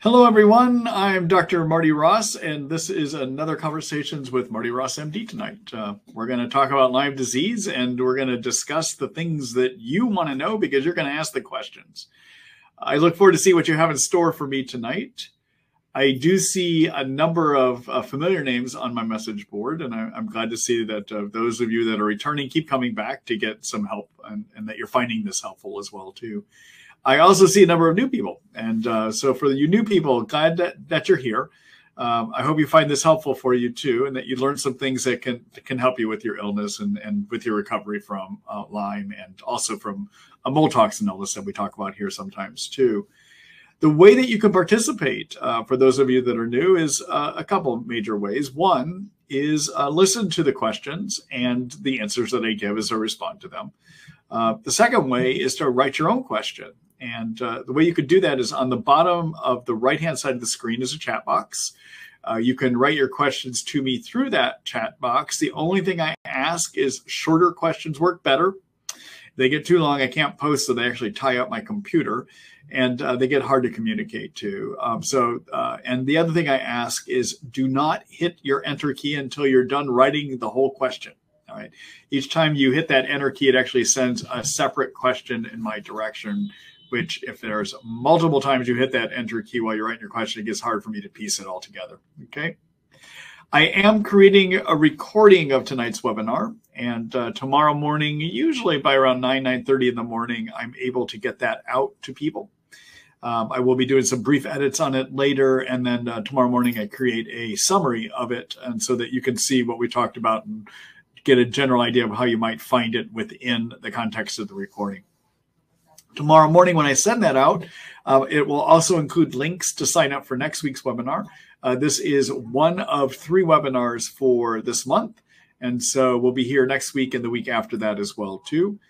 Hello, everyone. I'm Dr. Marty Ross, and this is another Conversations with Marty Ross MD tonight. We're going to talk about Lyme disease, and we're going to discuss the things that you want to know because you're going to ask the questions. I look forward to see what you have in store for me tonight. I do see a number of familiar names on my message board, and I'm glad to see that those of you that are returning keep coming back to get some help, and that you're finding this helpful as well, too. I also see a number of new people. And so for you new people, glad that you're here. I hope you find this helpful for you too, and that you learn some things that can help you with your illness and with your recovery from Lyme, and also from a mold toxin illness that we talk about here sometimes too. The way that you can participate, for those of you that are new, is a couple of major ways. One is listen to the questions and the answers that I give as I respond to them. The second way is to write your own question. And the way you could do that is on the bottom of the right-hand side of the screen is a chat box. You can write your questions to me through that chat box. The only thing I ask is shorter questions work better. They get too long, I can't post, so they actually tie up my computer, and they get hard to communicate to. And the other thing I ask is do not hit your enter key until you're done writing the whole question. All right. Each time you hit that enter key, it actually sends a separate question in my direction, which if there's multiple times you hit that enter key while you're writing your question, it gets hard for me to piece it all together. Okay. I am creating a recording of tonight's webinar, and tomorrow morning, usually by around 9:30 in the morning, I'm able to get that out to people. I will be doing some brief edits on it later, and then tomorrow morning I create a summary of it, and so that you can see what we talked about and get a general idea of how you might find it within the context of the recording. Tomorrow morning when I send that out, it will also include links to sign up for next week's webinar. This is one of 3 webinars for this month, and so we'll be here next week and the week after that as well, too.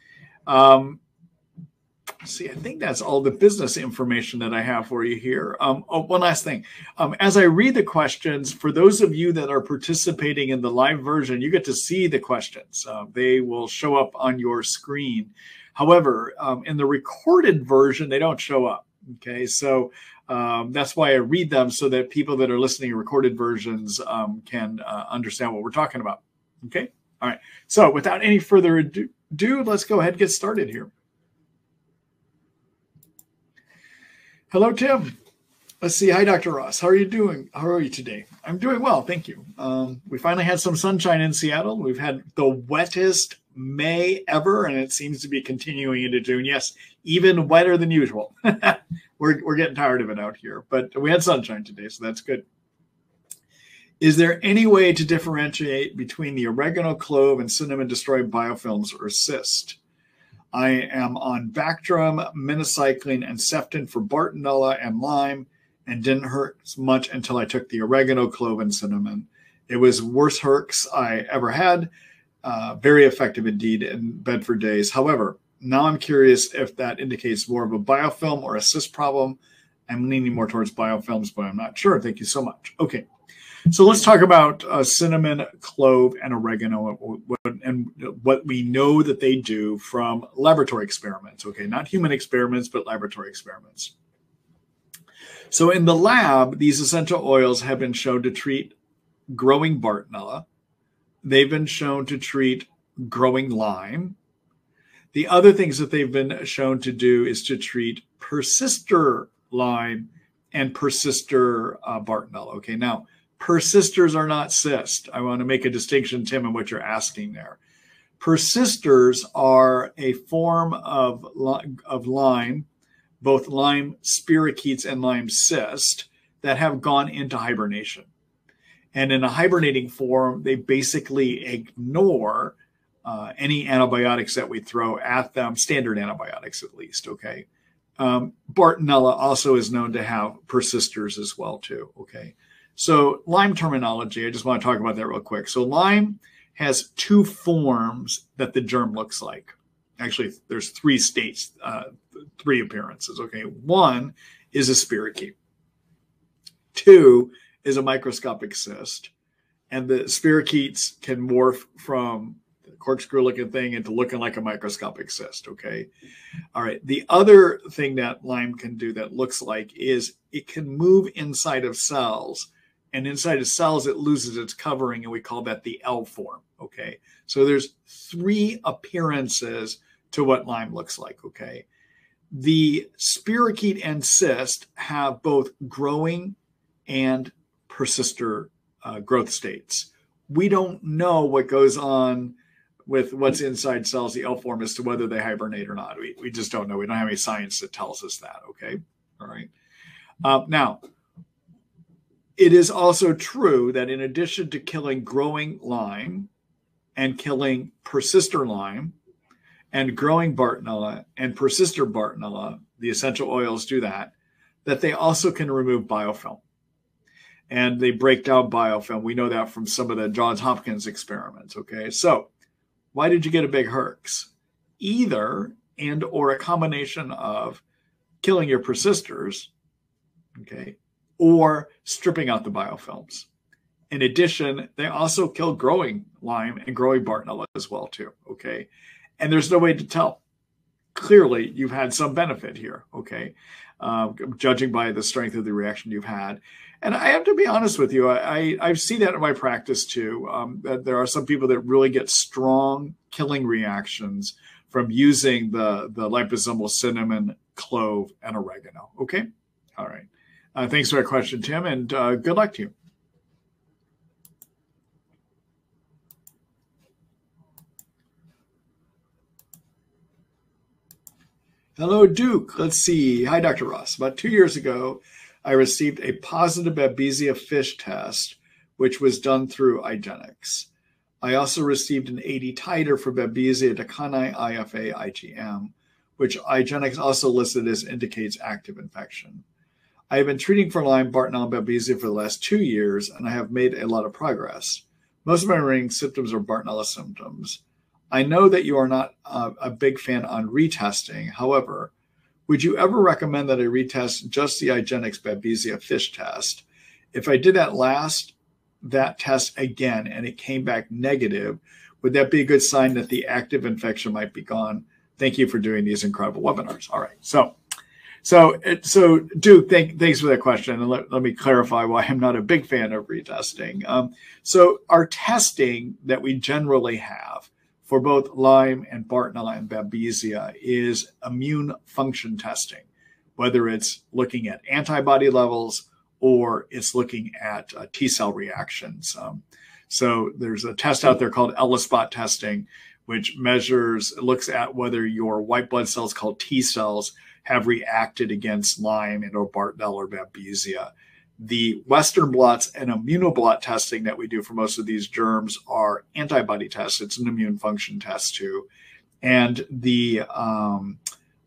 See, I think that's all the business information that I have for you here. One last thing. As I read the questions, for those of you that are participating in the live version, you get to see the questions. They will show up on your screen. However, in the recorded version, they don't show up. Okay, so that's why I read them, so that people that are listening to recorded versions can understand what we're talking about. Okay, all right. So without any further ado, let's go ahead and get started here. Hello, Tim. Let's see. Hi, Dr. Ross. How are you doing? How are you today? I'm doing well, thank you. We finally had some sunshine in Seattle. We've had the wettest May ever, and it seems to be continuing into June. Yes, even wetter than usual. We're getting tired of it out here, but we had sunshine today, so that's good. Is there any way to differentiate between the oregano, clove, and cinnamon destroyed biofilms or cysts? I am on Bactrim, minocycline, and Ceftin for Bartonella and Lyme, and didn't hurt much until I took the oregano, clove, and cinnamon. It was worst herx I ever had. Very effective indeed in bed for days. However, now I'm curious if that indicates more of a biofilm or a cyst problem. I'm leaning more towards biofilms, but I'm not sure. Thank you so much. Okay, so let's talk about cinnamon, clove, and oregano, and what we know that they do from laboratory experiments. Okay, not human experiments, but laboratory experiments. So in the lab, these essential oils have been shown to treat growing Bartonella. They've been shown to treat growing Lyme. The other things that they've been shown to do is to treat persister Lyme and persister Bartonella. Okay, now persisters are not cysts. I want to make a distinction, Tim, in what you're asking there. Persisters are a form of Lyme, both Lyme spirochetes and Lyme cyst, that have gone into hibernation. And in a hibernating form, they basically ignore any antibiotics that we throw at them, standard antibiotics at least, okay? Bartonella also is known to have persisters as well too, okay? So Lyme terminology, I just want to talk about that real quick. So Lyme has 2 forms that the germ looks like. Actually, there's 3 states, 3 appearances, okay? 1 is a spirochete. 2 is a microscopic cyst. And the spirochetes can morph from corkscrew looking thing into looking like a microscopic cyst. Okay. All right. The other thing that Lyme can do that looks like is it can move inside of cells, and inside of cells, it loses its covering, and we call that the L form. Okay. So there's 3 appearances to what Lyme looks like. Okay. The spirochete and cyst have both growing and persister growth states. We don't know what goes on with what's inside cells, the L form, as to whether they hibernate or not. We just don't know. We don't have any science that tells us that. Okay. All right. Now, it is also true that in addition to killing growing Lyme and killing persister Lyme and growing Bartonella and persister Bartonella, the essential oils do that they also can remove biofilm. And they break down biofilm. We know that from some of the Johns Hopkins experiments. Okay. So why did you get a big herx? Either and or a combination of killing your persisters, okay, or stripping out the biofilms. In addition, they also kill growing Lyme and growing Bartonella as well too, okay? And there's no way to tell. Clearly, you've had some benefit here, okay, judging by the strength of the reaction you've had. And I have to be honest with you, I see that in my practice too, that there are some people that really get strong killing reactions from using the liposomal cinnamon, clove, and oregano, okay? All right. Thanks for that question, Tim, and good luck to you. Hello, Duke. Let's see. Hi, Dr. Ross. About 2 years ago, I received a positive Babesia fish test, which was done through IGeneX. I also received an 80 titer for Babesia decani IFA IgM, which IGeneX also listed as indicates active infection. I have been treating for Lyme, Bartonella, and Babesia for the last 2 years, and I have made a lot of progress. Most of my remaining symptoms are Bartonella symptoms. I know that you are not a big fan on retesting. However, would you ever recommend that I retest just the IGeneX Babesia fish test? If I did that test again and it came back negative, would that be a good sign that the active infection might be gone? Thank you for doing these incredible webinars. All right. So Duke, thanks for that question. And let me clarify why I'm not a big fan of retesting. So our testing that we generally have for both Lyme and Bartonella and Babesia is immune function testing, whether it's looking at antibody levels or it's looking at T cell reactions. So there's a test out there called elispot testing, which looks at whether your white blood cells called T cells have reacted against Lyme and or Bartonella or Babesia. The Western blots and Immunoblot testing that we do for most of these germs are antibody tests. It's an immune function test too. And the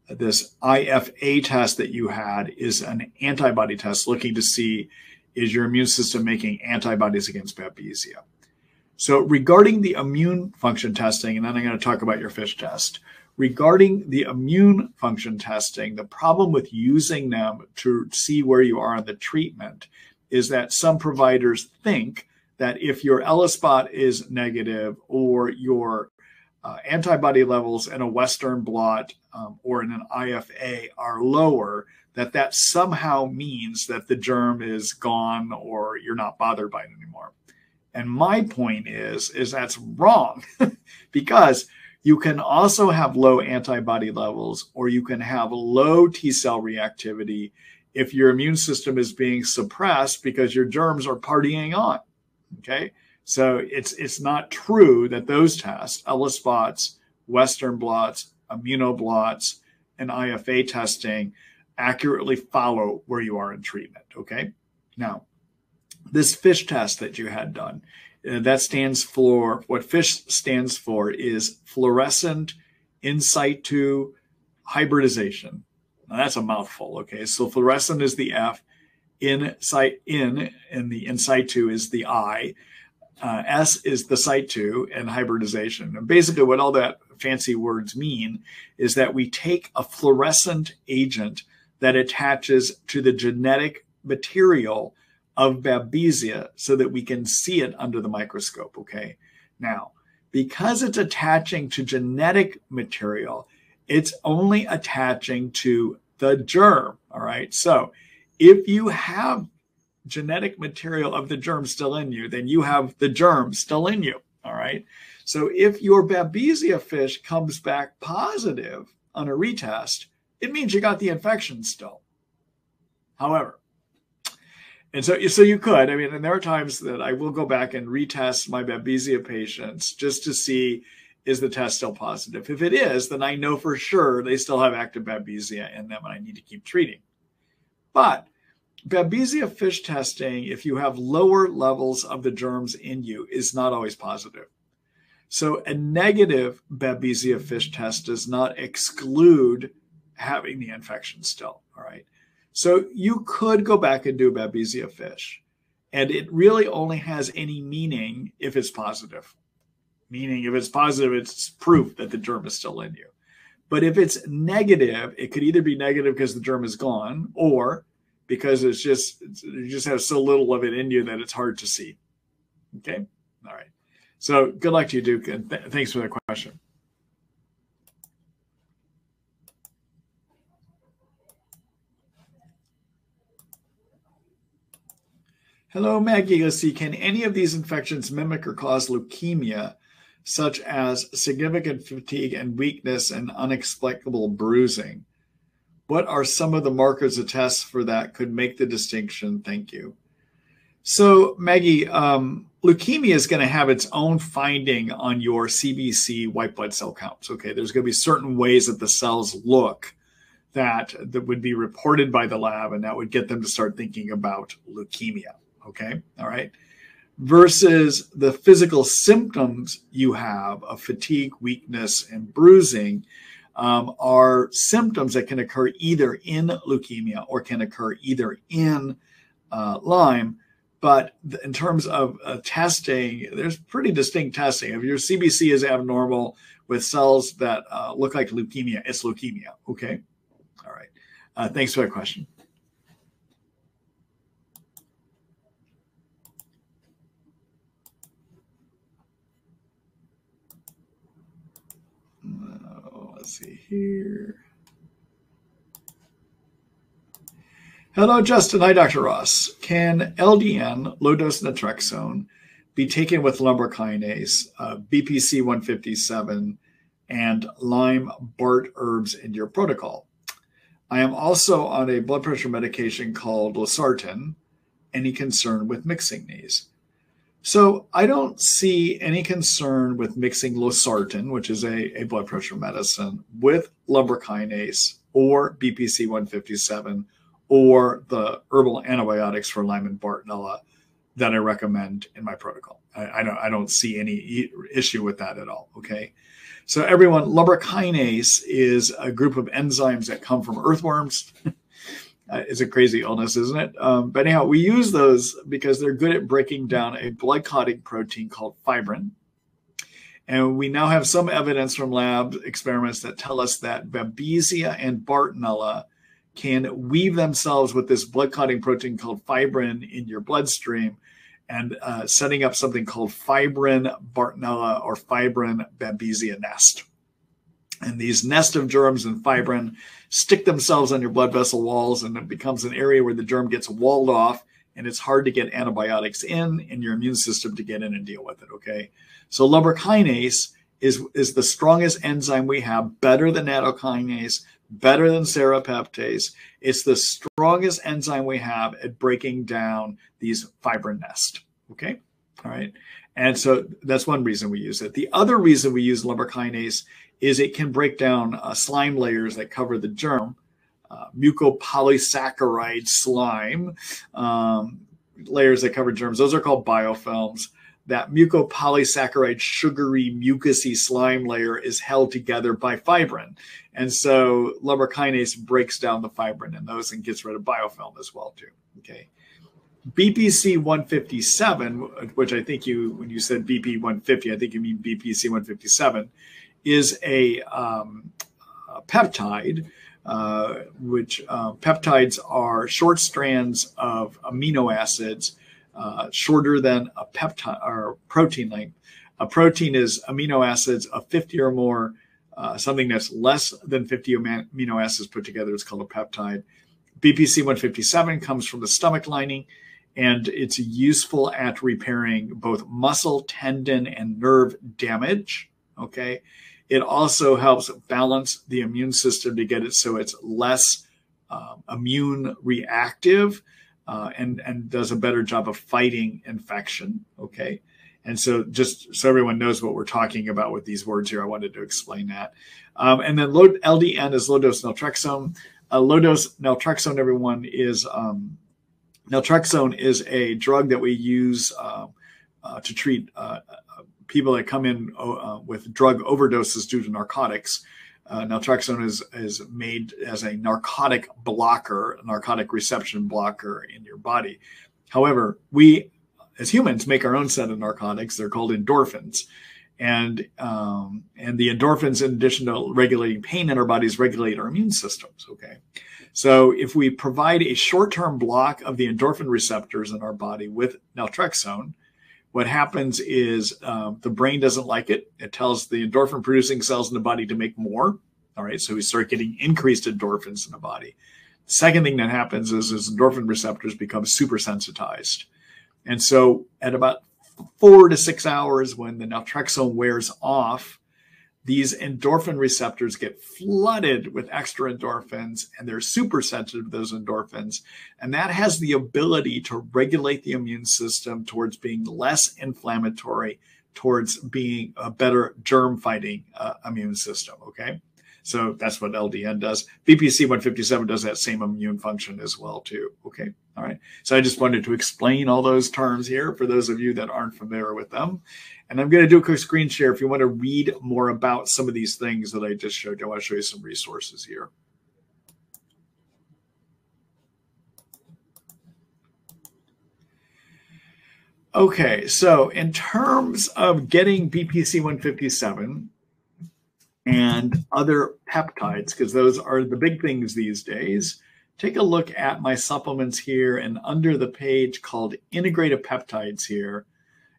this IFA test that you had is an antibody test looking to see, is your immune system making antibodies against Babesia? So regarding the immune function testing, and then I'm going to talk about your fish test. Regarding the immune function testing, the problem with using them to see where you are on the treatment is that some providers think that if your elispot is negative or your antibody levels in a Western blot or in an IFA are lower, that somehow means that the germ is gone or you're not bothered by it anymore. And my point is that's wrong because you can also have low antibody levels or you can have low T cell reactivity if your immune system is being suppressed because your germs are partying on, okay? So it's not true that those tests, elispots, Western blots, immunoblots, and IFA testing accurately follow where you are in treatment, okay? Now, this FISH test that you had done, that stands for, what FISH stands for is fluorescent in situ hybridization. Now that's a mouthful, okay? So fluorescent is the F, and the in situ is the I, S is the situ, and hybridization. And basically what all that fancy words mean is that we take a fluorescent agent that attaches to the genetic material of Babesia so that we can see it under the microscope, okay? Now, because it's attaching to genetic material, it's only attaching to the germ, all right? So if you have genetic material of the germ still in you, then you have the germ still in you, all right? So if your Babesia fish comes back positive on a retest, it means you got the infection still. However, and so you could, I mean, and there are times that I will go back and retest my Babesia patients just to see, is the test still positive? If it is, then I know for sure they still have active Babesia in them and I need to keep treating. But Babesia fish testing, if you have lower levels of the germs in you, is not always positive. So a negative Babesia fish test does not exclude having the infection still, all right? So you could go back and do a Babesia fish, and it really only has any meaning if it's positive. Meaning if it's positive, it's proof that the germ is still in you. But if it's negative, it could either be negative because the germ is gone, or because you just have so little of it in you that it's hard to see. Okay? All right. So good luck to you, Duke, and thanks for the question. Hello, Maggie. Let's see. Can any of these infections mimic or cause leukemia, such as significant fatigue and weakness and unexplicable bruising? What are some of the markers or tests for that could make the distinction? Thank you. So, Maggie, leukemia is going to have its own finding on your CBC white blood cell counts. Okay, there's going to be certain ways that the cells look that would be reported by the lab, and that would get them to start thinking about leukemia. Okay, all right. Versus the physical symptoms you have of fatigue, weakness, and bruising are symptoms that can occur either in leukemia or can occur either in Lyme. But in terms of testing, there's pretty distinct testing. If your CBC is abnormal with cells that look like leukemia, it's leukemia. Okay. All right. Thanks for that question. Let's see here. Hello, Justin. Hi, Dr. Ross. Can LDN, low-dose naltrexone, be taken with lumbrokinase, Bpc157, and Lyme Bart herbs in your protocol? I am also on a blood pressure medication called losartan. Any concern with mixing these? So I don't see any concern with mixing losartan, which is a blood pressure medicine, with lumbrokinase or Bpc157 or the herbal antibiotics for Lyme and Bartonella that I recommend in my protocol. I don't see any issue with that at all, okay? So everyone, lumbrokinase is a group of enzymes that come from earthworms. It's a crazy illness, isn't it? But anyhow, we use those because they're good at breaking down a blood clotting protein called fibrin. And we now have some evidence from lab experiments that tell us that Babesia and Bartonella can weave themselves with this blood clotting protein called fibrin in your bloodstream and setting up something called fibrin Bartonella or fibrin Babesia nest. And these nest of germs and fibrin stick themselves on your blood vessel walls, and it becomes an area where the germ gets walled off, and it's hard to get antibiotics in your immune system to get in and deal with it, okay? So lumbrokinase is the strongest enzyme we have, better than nattokinase, better than serrapeptase. It's the strongest enzyme we have at breaking down these fibrin nest, okay? All right, and so that's one reason we use it. The other reason we use lumbrokinase is it can break down slime layers that cover the germ, mucopolysaccharide slime layers that cover germs. Those are called biofilms. That mucopolysaccharide, sugary, mucousy slime layer is held together by fibrin. And so lumbrokinase breaks down the fibrin in those and gets rid of biofilm as well, too. Okay. Bpc157, which I think when you said BP150, I think you mean Bpc157, is a peptide, which peptides are short strands of amino acids, shorter than a peptide or protein length, A protein is amino acids of 50 or more. Something that's less than 50 amino acids put together is called a peptide. Bpc157 comes from the stomach lining, and it's useful at repairing both muscle, tendon, and nerve damage. Okay. It also helps balance the immune system to get it so it's less immune reactive and does a better job of fighting infection. Okay. And so just so everyone knows what we're talking about with these words here, I wanted to explain that. And then LDN is low-dose naltrexone. Low-dose naltrexone, everyone, is naltrexone is a drug that we use to treat people that come in with drug overdoses due to narcotics. Naltrexone is made as a narcotic blocker, a narcotic reception blocker in your body. However, we as humans make our own set of narcotics. They're called endorphins. And the endorphins, in addition to regulating pain in our bodies, regulate our immune systems. Okay. So if we provide a short-term block of the endorphin receptors in our body with naltrexone, what happens is the brain doesn't like it. It tells the endorphin producing cells in the body to make more. All right. So we start getting increased endorphins in the body. The second thing that happens is endorphin receptors become super sensitized. And so at about 4 to 6 hours, when the naltrexone wears off, these endorphin receptors get flooded with extra endorphins, and they're super sensitive to those endorphins. And that has the ability to regulate the immune system towards being less inflammatory, towards being a better germ-fighting immune system, okay? So that's what LDN does. Bpc157 does that same immune function as well, too, okay? All right, so I just wanted to explain all those terms here for those of you that aren't familiar with them. And I'm going to do a quick screen share. If you want to read more about some of these things that I just showed you, I want to show you some resources here. Okay, so in terms of getting Bpc157 and other peptides, because those are the big things these days, take a look at my supplements here, and under the page called Integrative Peptides here,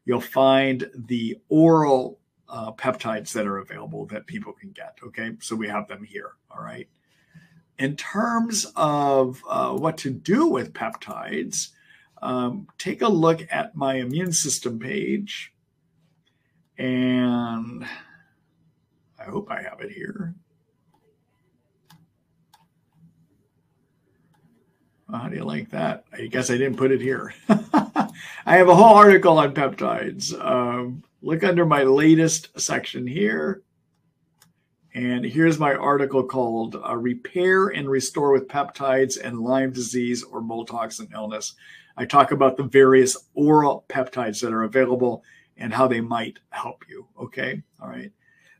you'll find the oral peptides that are available that people can get, okay? So we have them here, all right? In terms of what to do with peptides, take a look at my immune system page, and I hope I have it here. How do you like that? I guess I didn't put it here. I have a whole article on peptides. Look under my latest section here. And here's my article called Repair and Restore with Peptides and Lyme Disease or Mold Toxin Illness. I talk about the various oral peptides that are available and how they might help you. Okay. All right.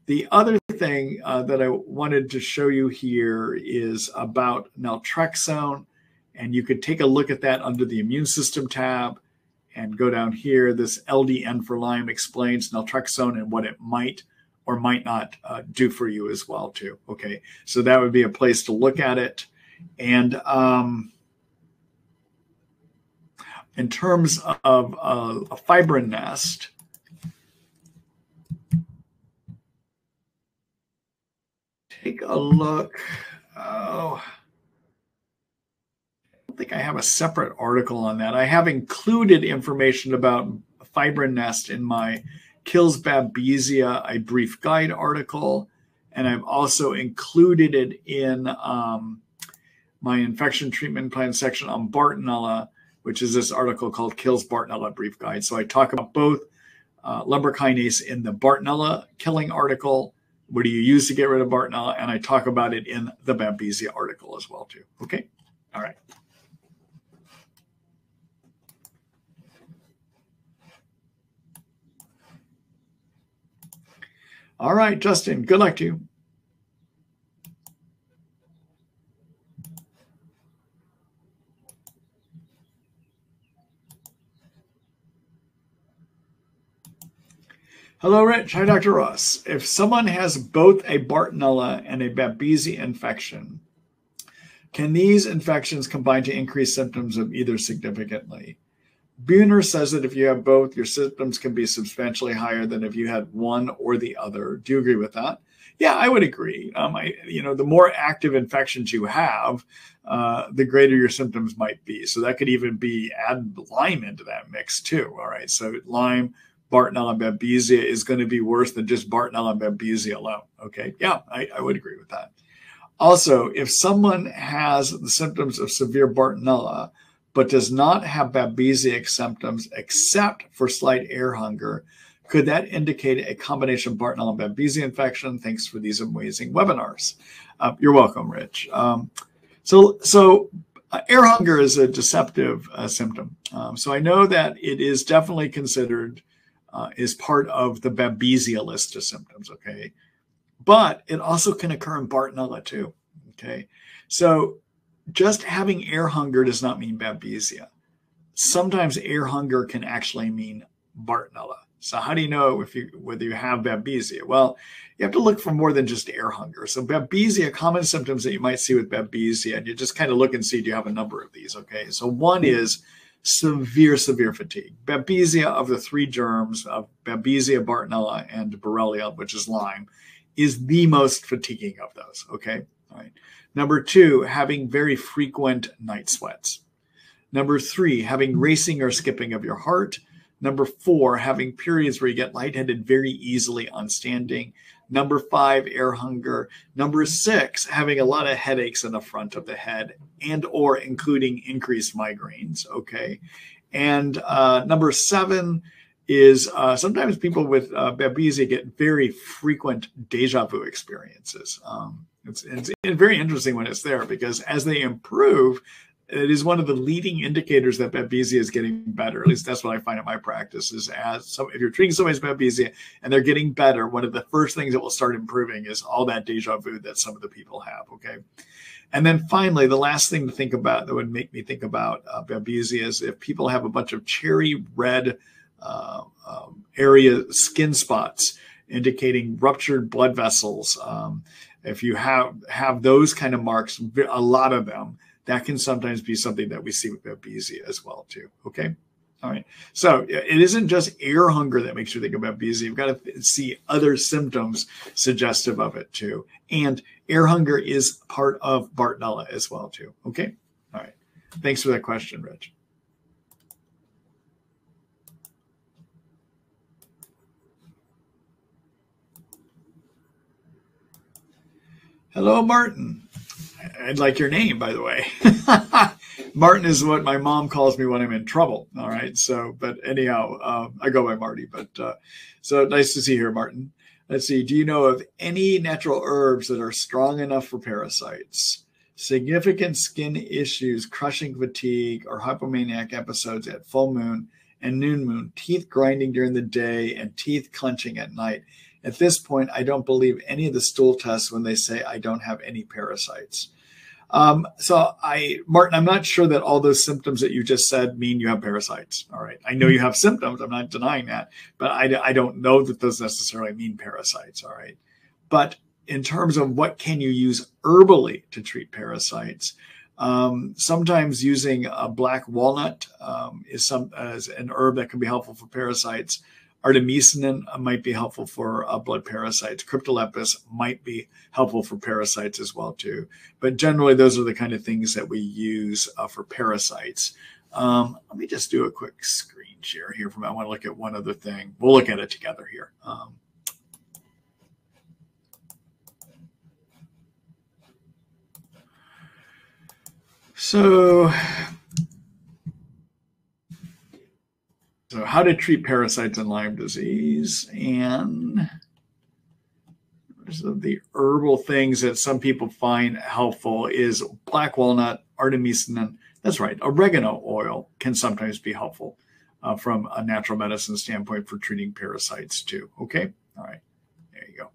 The other thing that I wanted to show you here is about naltrexone. And you could take a look at that under the immune system tab and go down here. This LDN for Lyme explains naltrexone and what it might or might not do for you as well too. Okay, so that would be a place to look at it. And in terms of a fibrin nest, take a look. Oh, I think I have a separate article on that. I have included information about fibrin nest in my Kills Babesia, a brief guide article, and I've also included it in my infection treatment plan section on Bartonella, which is this article called Kills Bartonella Brief Guide. So I talk about both lumbrokinase in the Bartonella killing article, what do you use to get rid of Bartonella, and I talk about it in the Babesia article as well too. Okay, all right. All right, Justin, good luck to you. Hello, Rich. Hi, Dr. Ross. If someone has both a Bartonella and a Babesia infection, can these infections combine to increase symptoms of either significantly? Buhner says that if you have both, your symptoms can be substantially higher than if you had one or the other. Do you agree with that? Yeah, I would agree. The more active infections you have, the greater your symptoms might be. So that could even be add Lyme into that mix too. All right. So Lyme, Bartonella, and Babesia is going to be worse than just Bartonella and Babesia alone. Okay. Yeah, I would agree with that. Also, if someone has the symptoms of severe Bartonella, but does not have Babesia symptoms except for slight air hunger, could that indicate a combination of Bartonella and Babesia infection? Thanks for these amazing webinars. You're welcome, Rich. So air hunger is a deceptive symptom. So I know that it is definitely considered as part of the Babesia list of symptoms, okay? But it also can occur in Bartonella too, okay? So just having air hunger does not mean Babesia. Sometimes air hunger can actually mean Bartonella. So how do you know whether you have Babesia? Well, you have to look for more than just air hunger. So Babesia, common symptoms that you might see with Babesia, and you just kind of look and see, do you have a number of these? Okay, so one is severe fatigue. Babesia, of the three germs of Babesia, Bartonella, and Borrelia, which is Lyme, is the most fatiguing of those. Okay, all right. Number two, having very frequent night sweats. Number three, having racing or skipping of your heart. Number four, having periods where you get lightheaded very easily on standing. Number five, air hunger. Number six, having a lot of headaches in the front of the head and or including increased migraines, okay? And number seven is sometimes people with Babesia get very frequent deja vu experiences. It's very interesting when it's there because as they improve, it is one of the leading indicators that Babesia is getting better. At least that's what I find in my practice is if you're treating somebody's Babesia and they're getting better, one of the first things that will start improving is all that deja vu that some of the people have, okay? And then finally, the last thing to think about that would make me think about Babesia is if people have a bunch of cherry red area skin spots indicating ruptured blood vessels. If you have those kind of marks, a lot of them, that can sometimes be something that we see with Babesia as well too. Okay. All right. So it isn't just air hunger that makes you think of Babesia. You've got to see other symptoms suggestive of it too. And air hunger is part of Bartonella as well too. Okay. All right. Thanks for that question, Rich. Hello, Martin. I'd like your name, by the way. Martin is what my mom calls me when I'm in trouble. All right. So, but anyhow, I go by Marty. But so nice to see you here, Martin. Let's see. Do you know of any natural herbs that are strong enough for parasites? Significant skin issues, crushing fatigue, or hypomaniac episodes at full moon and noon moon, teeth grinding during the day and teeth clenching at night. At this point, I don't believe any of the stool tests when they say I don't have any parasites. Martin, I'm not sure that all those symptoms that you just said mean you have parasites. All right. I know you have symptoms. I'm not denying that, but I don't know that those necessarily mean parasites. All right. But in terms of what can you use herbally to treat parasites, sometimes using a black walnut is an herb that can be helpful for parasites. Artemisinin might be helpful for blood parasites. Cryptolepis might be helpful for parasites as well too. But generally, those are the kind of things that we use for parasites. Let me just do a quick screen share here. I want to look at one other thing. We'll look at it together here. So how to treat parasites in Lyme disease, and the herbal things that some people find helpful is black walnut, artemisinin. That's right. Oregano oil can sometimes be helpful from a natural medicine standpoint for treating parasites too. Okay. All right. There you go.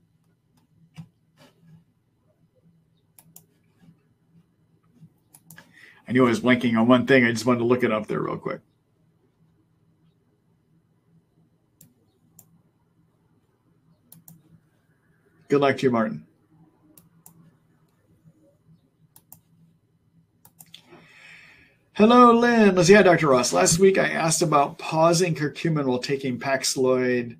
I knew I was blanking on one thing. I just wanted to look it up there real quick. Good luck to you, Martin. Hello, Lynn. Let's see. Hi, Dr. Ross. Last week I asked about pausing curcumin while taking Paxlovid,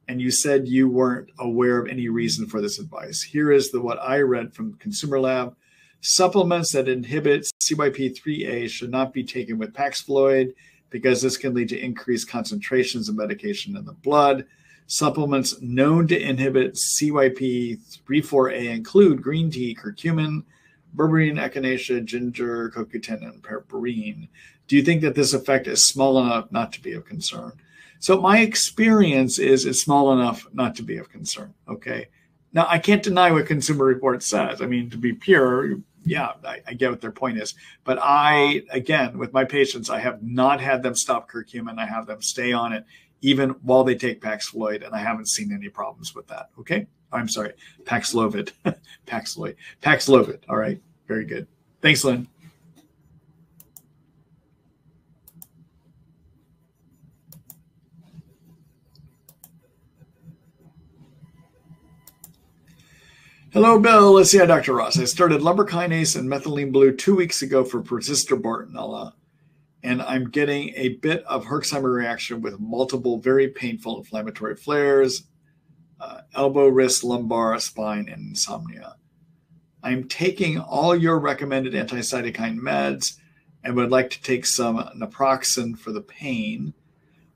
and you said you weren't aware of any reason for this advice. Here is what I read from Consumer Lab. Supplements that inhibit CYP3A should not be taken with Paxlovid because this can lead to increased concentrations of medication in the blood. Supplements known to inhibit CYP3A include green tea, curcumin, berberine, echinacea, ginger, CoQ10, and berberine. Do you think that this effect is small enough not to be of concern? So my experience is it's small enough not to be of concern, okay? Now, I can't deny what Consumer Reports says. I mean, to be pure, yeah, I get what their point is. But again, with my patients, I have not had them stop curcumin. I have them stay on it even while they take Paxlovid, and I haven't seen any problems with that, okay? I'm sorry, Paxlovid. Paxlovid, all right? Very good. Thanks, Lynn. Hello, Bill. Let's see. Hi, Dr. Ross. I started lumbrokinase and methylene blue 2 weeks ago for persistent Bartonella, and I'm getting a bit of Herxheimer reaction with multiple very painful inflammatory flares, elbow, wrist, lumbar, spine, and insomnia. I'm taking all your recommended anti-cytokine meds and would like to take some naproxen for the pain.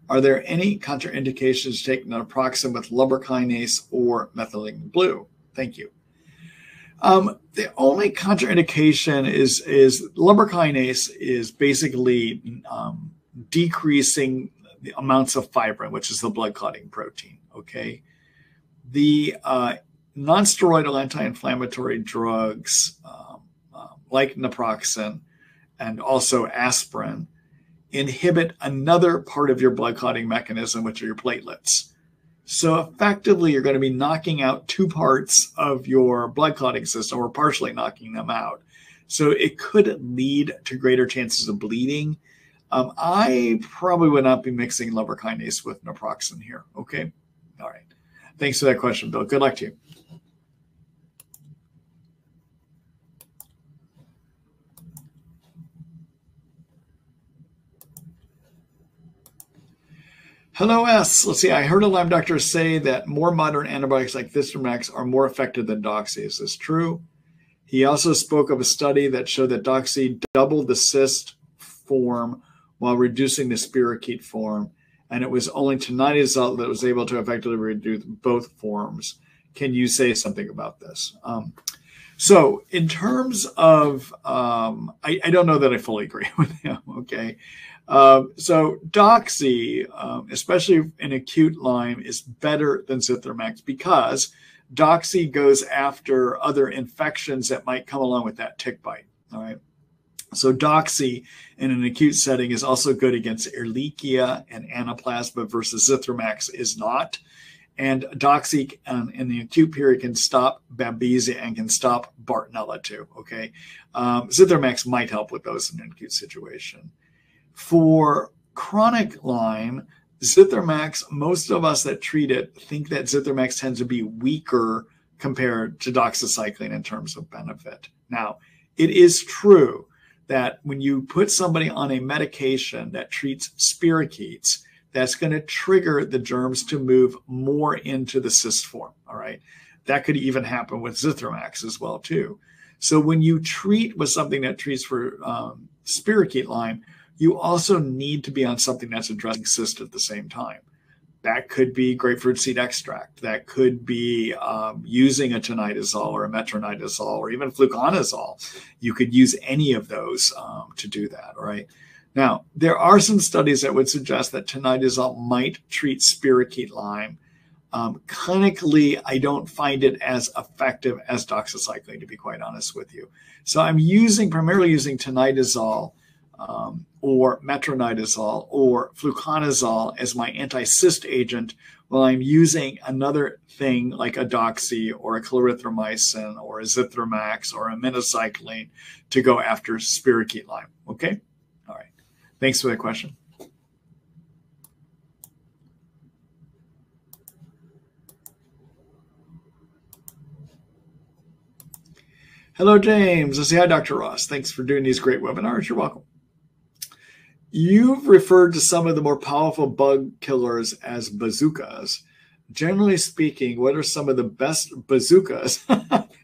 Are there any contraindications to take naproxen with lumbrokinase or methylene blue? Thank you. The only contraindication is lumbrokinase is basically decreasing the amounts of fibrin, which is the blood clotting protein, okay? The non-steroidal anti-inflammatory drugs like naproxen and also aspirin inhibit another part of your blood clotting mechanism, which are your platelets. So effectively, you're going to be knocking out two parts of your blood clotting system or partially knocking them out. So it could lead to greater chances of bleeding. I probably would not be mixing lumbrokinase with naproxen here, okay? All right. Thanks for that question, Bill. Good luck to you. Hello, S. Let's see. I heard a Lyme doctor say that more modern antibiotics like zithromax are more effective than doxy. Is this true? He also spoke of a study that showed that doxy doubled the cyst form while reducing the spirochete form, and it was only tinidazole that was able to effectively reduce both forms. Can you say something about this? So in terms of, I don't know that I fully agree with him, okay? So doxy, especially in acute Lyme, is better than zithromax because doxy goes after other infections that might come along with that tick bite, all right? So doxy in an acute setting is also good against Ehrlichia and Anaplasma versus zithromax is not. And doxy in the acute period can stop Babesia and can stop Bartonella too, okay? Zithromax might help with those in an acute situation. For chronic Lyme, zithromax, most of us that treat it think that zithromax tends to be weaker compared to doxycycline in terms of benefit. Now, it is true that when you put somebody on a medication that treats spirochetes, that's going to trigger the germs to move more into the cyst form, all right? That could even happen with zithromax as well, too. So when you treat with something that treats for spirochete Lyme, you also need to be on something that's addressing cyst at the same time. That could be grapefruit seed extract. That could be using a tinidazole or a metronidazole or even fluconazole. You could use any of those to do that, all right? Now, there are some studies that would suggest that tinidazole might treat spirochete Lyme. Clinically, I don't find it as effective as doxycycline, to be quite honest with you. So I'm primarily using tinidazole or metronidazole or fluconazole as my anti-cyst agent while I'm using another thing like a doxy or a clarithromycin or a zithromax or a minocycline to go after spirochete Lyme, okay? All right. Thanks for that question. Hello, James. I say hi, Dr. Ross. Thanks for doing these great webinars. You're welcome. You've referred to some of the more powerful bug killers as bazookas. Generally speaking, what are some of the best bazookas?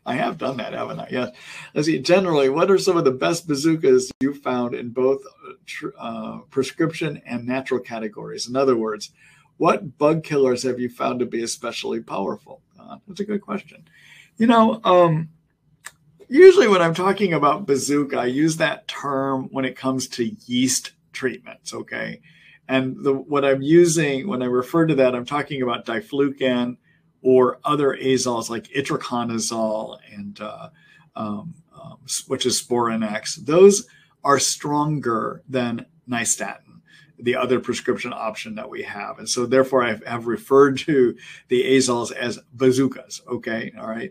I have done that, haven't I? Yes. Let's see. Generally, what are some of the best bazookas you found in both prescription and natural categories? In other words, what bug killers have you found to be especially powerful? That's a good question. You know, usually when I'm talking about bazooka, I use that term when it comes to yeast treatments, okay? And what I'm using, when I refer to that, I'm talking about diflucan or other azoles like itraconazole and which is Sporanax. Those are stronger than nystatin, the other prescription option that we have. And so therefore I have referred to the azoles as bazookas, okay? All right.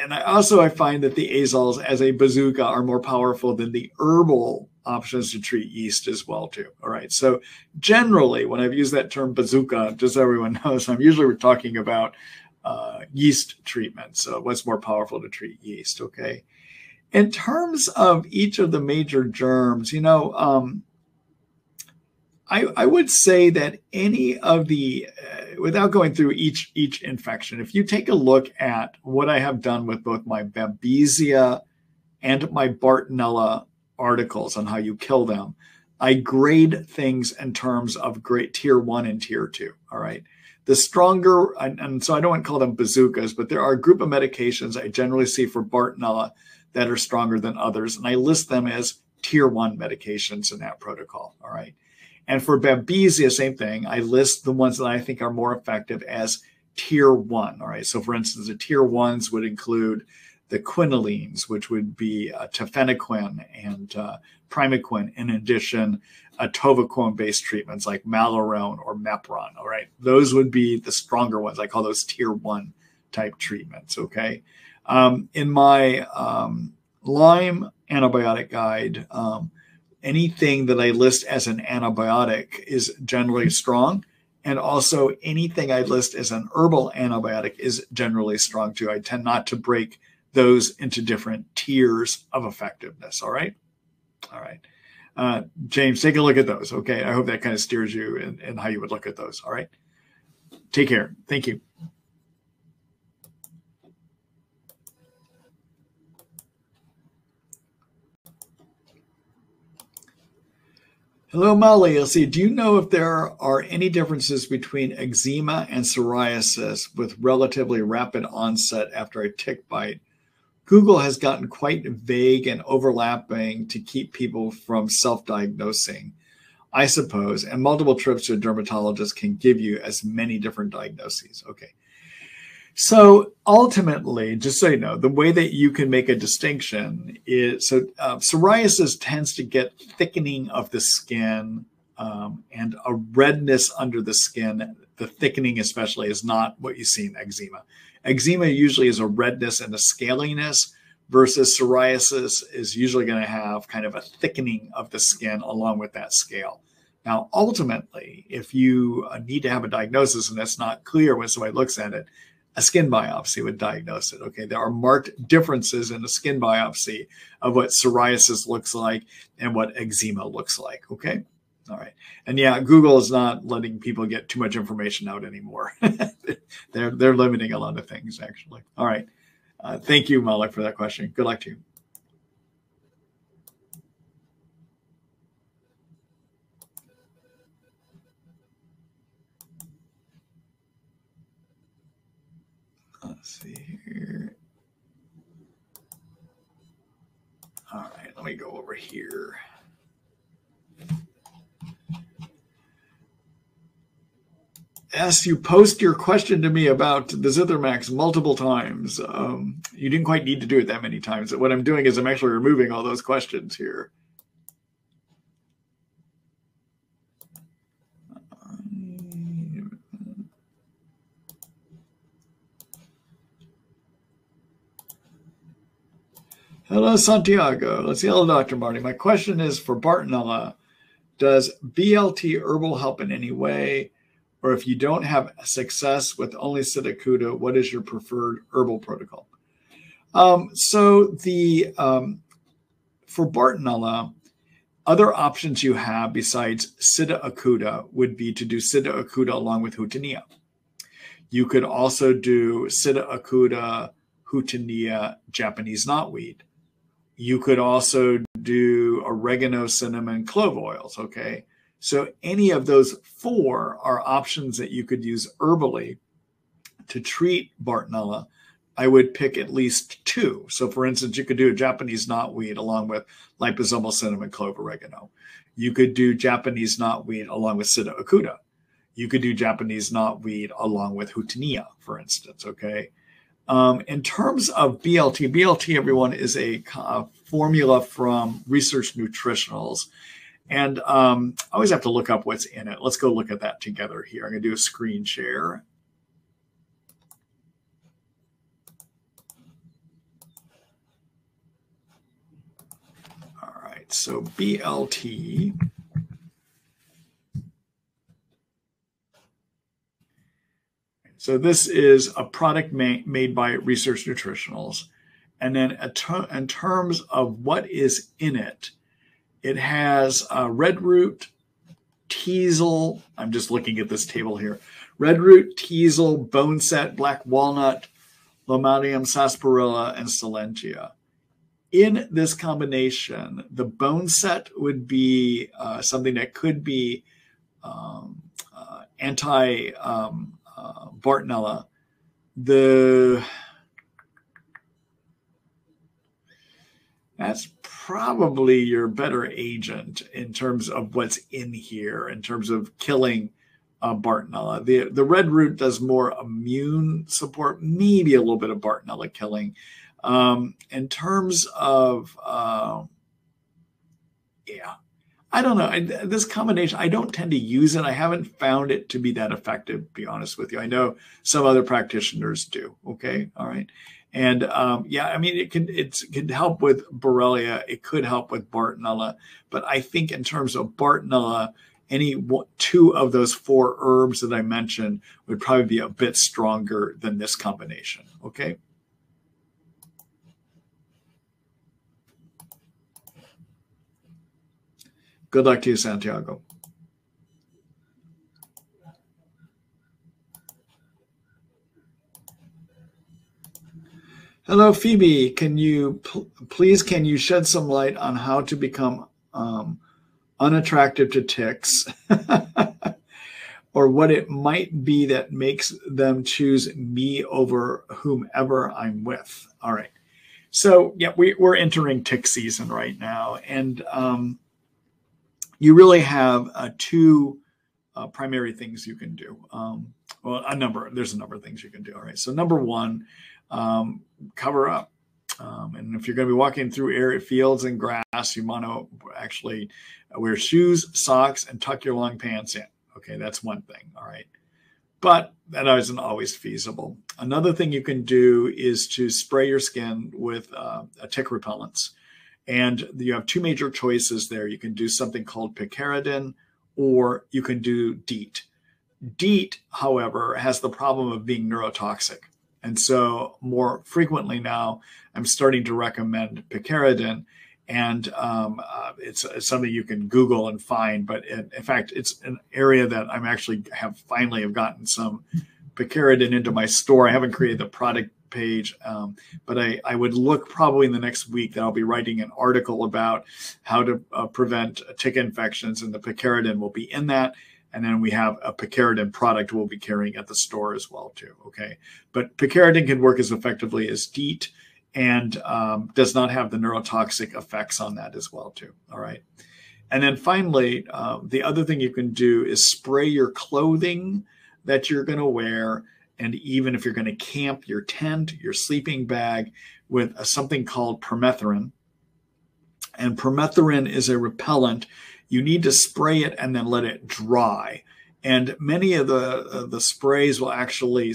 And I find that the azoles as a bazooka are more powerful than the herbal options to treat yeast as well too. All right. So generally, when I've used that term bazooka, just so everyone knows, I'm usually talking about yeast treatment. So what's more powerful to treat yeast? Okay. In terms of each of the major germs, you know, I would say that any of the, without going through each infection, if you take a look at what I have done with both my Babesia and my Bartonella articles on how you kill them, I grade things in terms of grade tier 1 and tier 2. All right. The stronger, and so I don't want to call them bazookas, but there are a group of medications I generally see for Bartonella that are stronger than others. And I list them as tier 1 medications in that protocol. All right. And for Babesia, same thing. I list the ones that I think are more effective as tier 1. All right. So for instance, the tier 1s would include the quinolines, which would be tafenoquine and primaquine. In addition, atovaquone-based treatments like Malarone or Mepron. All right. Those would be the stronger ones. I call those tier 1 type treatments. Okay. In my Lyme antibiotic guide, anything that I list as an antibiotic is generally strong. And also anything I list as an herbal antibiotic is generally strong too. I tend not to break those into different tiers of effectiveness. All right. All right. James, take a look at those. Okay. I hope that kind of steers you in how you would look at those. All right. Take care. Thank you. Hello, Molly. Let's see. Do you know if there are any differences between eczema and psoriasis with relatively rapid onset after a tick bite? Google has gotten quite vague and overlapping to keep people from self-diagnosing, I suppose, and multiple trips to a dermatologist can give you as many different diagnoses. Okay. So ultimately, just so you know, the way that you can make a distinction is, psoriasis tends to get thickening of the skin and a redness under the skin. The thickening especially is not what you see in eczema. Eczema usually is a redness and a scaliness, versus psoriasis is usually going to have kind of a thickening of the skin along with that scale. Now, ultimately, if you need to have a diagnosis and that's not clear when somebody looks at it, a skin biopsy would diagnose it. Okay, there are marked differences in the skin biopsy of what psoriasis looks like and what eczema looks like. Okay, all right, and yeah, Google is not letting people get too much information out anymore. they're limiting a lot of things actually. All right, thank you, Malik, for that question. Good luck to you. Let's see here. All right, let me go over here. As you post your question to me about the zithromax multiple times, you didn't quite need to do it that many times. What I'm doing is I'm actually removing all those questions here. Hello, Santiago. Let's see. Hello, Dr. Marty. My question is for Bartonella. Does BLT herbal help in any way? Or if you don't have success with only Citacuta, what is your preferred herbal protocol? For Bartonella, other options you have besides Sida acuta would be to do Sida acuta along with Hootenea. You could also do Sida acuta, Hootenea, Japanese knotweed. You could also do oregano, cinnamon, clove oils, okay? So any of those 4 are options that you could use herbally to treat Bartonella. I would pick at least 2. So for instance, you could do a Japanese knotweed along with liposomal cinnamon, clove, oregano. You could do Japanese knotweed along with Sida acuta. You could do Japanese knotweed along with Hootenea, for instance, okay? In terms of BLT, BLT, everyone, is a formula from Research Nutritionals. And I always have to look up what's in it. Let's go look at that together here. I'm going to do a screen share. All right, so BLT. So this is a product made by Research Nutritionals. And then in terms of what is in it, it has red root, teasel. I'm just looking at this table here. Red root, teasel, bone set, black walnut, Lomatium, sarsaparilla, and Silentia. In this combination, the bone set would be something that could be anti-Bartonella. That's probably your better agent in terms of what's in here, in terms of killing Bartonella. The red root does more immune support, maybe a little bit of Bartonella killing. In terms of, yeah, I don't know. This combination, I don't tend to use it. I haven't found it to be that effective, to be honest with you. I know some other practitioners do. Okay. All right. And yeah, I mean, it could help with Borrelia. It could help with Bartonella. But I think in terms of Bartonella, any 2 of those 4 herbs that I mentioned would probably be a bit stronger than this combination. Okay. Good luck to you, Santiago. Hello, Phoebe. Can you please shed some light on how to become unattractive to ticks, or what it might be that makes them choose me over whomever I'm with? All right. So yeah, we're entering tick season right now, and you really have 2 primary things you can do. Well, there's a number of things you can do. All right. So number 1, cover up. And if you're going to be walking through fields and grass, you want to actually wear shoes, socks, and tuck your long pants in. Okay, that's one thing. All right. But that isn't always feasible. Another thing you can do is to spray your skin with a tick repellents. And you have 2 major choices there. You can do something called picaridin, or you can do DEET. DEET, however, has the problem of being neurotoxic. And so more frequently now, I'm starting to recommend picaridin. And it's something you can Google and find. But in fact, it's an area that I'm actually finally have gotten some picaridin into my store. I haven't created the product page, but I would look probably in the next week that I'll be writing an article about how to prevent tick infections, and the picaridin will be in that. And then we have a picaridin product we'll be carrying at the store as well too. Okay, but picaridin can work as effectively as DEET, and does not have the neurotoxic effects on that as well too. All right, and then finally, the other thing you can do is spray your clothing that you're going to wear. And even if you're going to camp, your tent, your sleeping bag, with something called permethrin. And permethrin is a repellent. You need to spray it and then let it dry. And many of the sprays will actually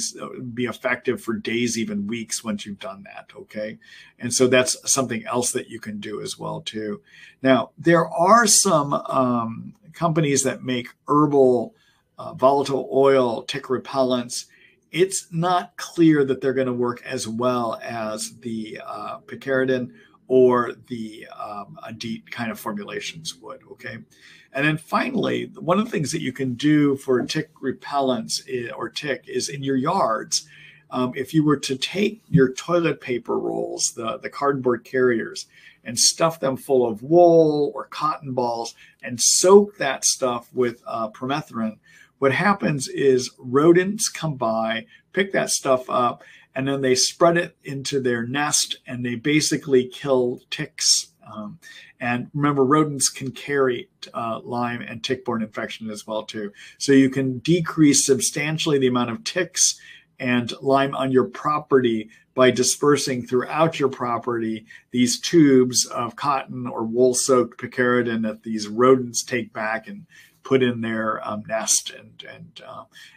be effective for days, even weeks, once you've done that, okay? And so that's something else that you can do as well, too. Now, there are some companies that make herbal volatile oil tick repellents. it's not clear that they're going to work as well as the picaridin or the DEET kind of formulations would, okay? And then finally, one of the things that you can do for tick repellents or tick is in your yards, if you were to take your toilet paper rolls, the cardboard carriers, and stuff them full of wool or cotton balls and soak that stuff with permethrin, what happens is rodents come by, pick that stuff up, and then they spread it into their nest, and they basically kill ticks. And remember, rodents can carry Lyme and tick-borne infection as well, too. So you can decrease substantially the amount of ticks and Lyme on your property by dispersing throughout your property these tubes of cotton or wool-soaked picaridin that these rodents take back and put in their nest, and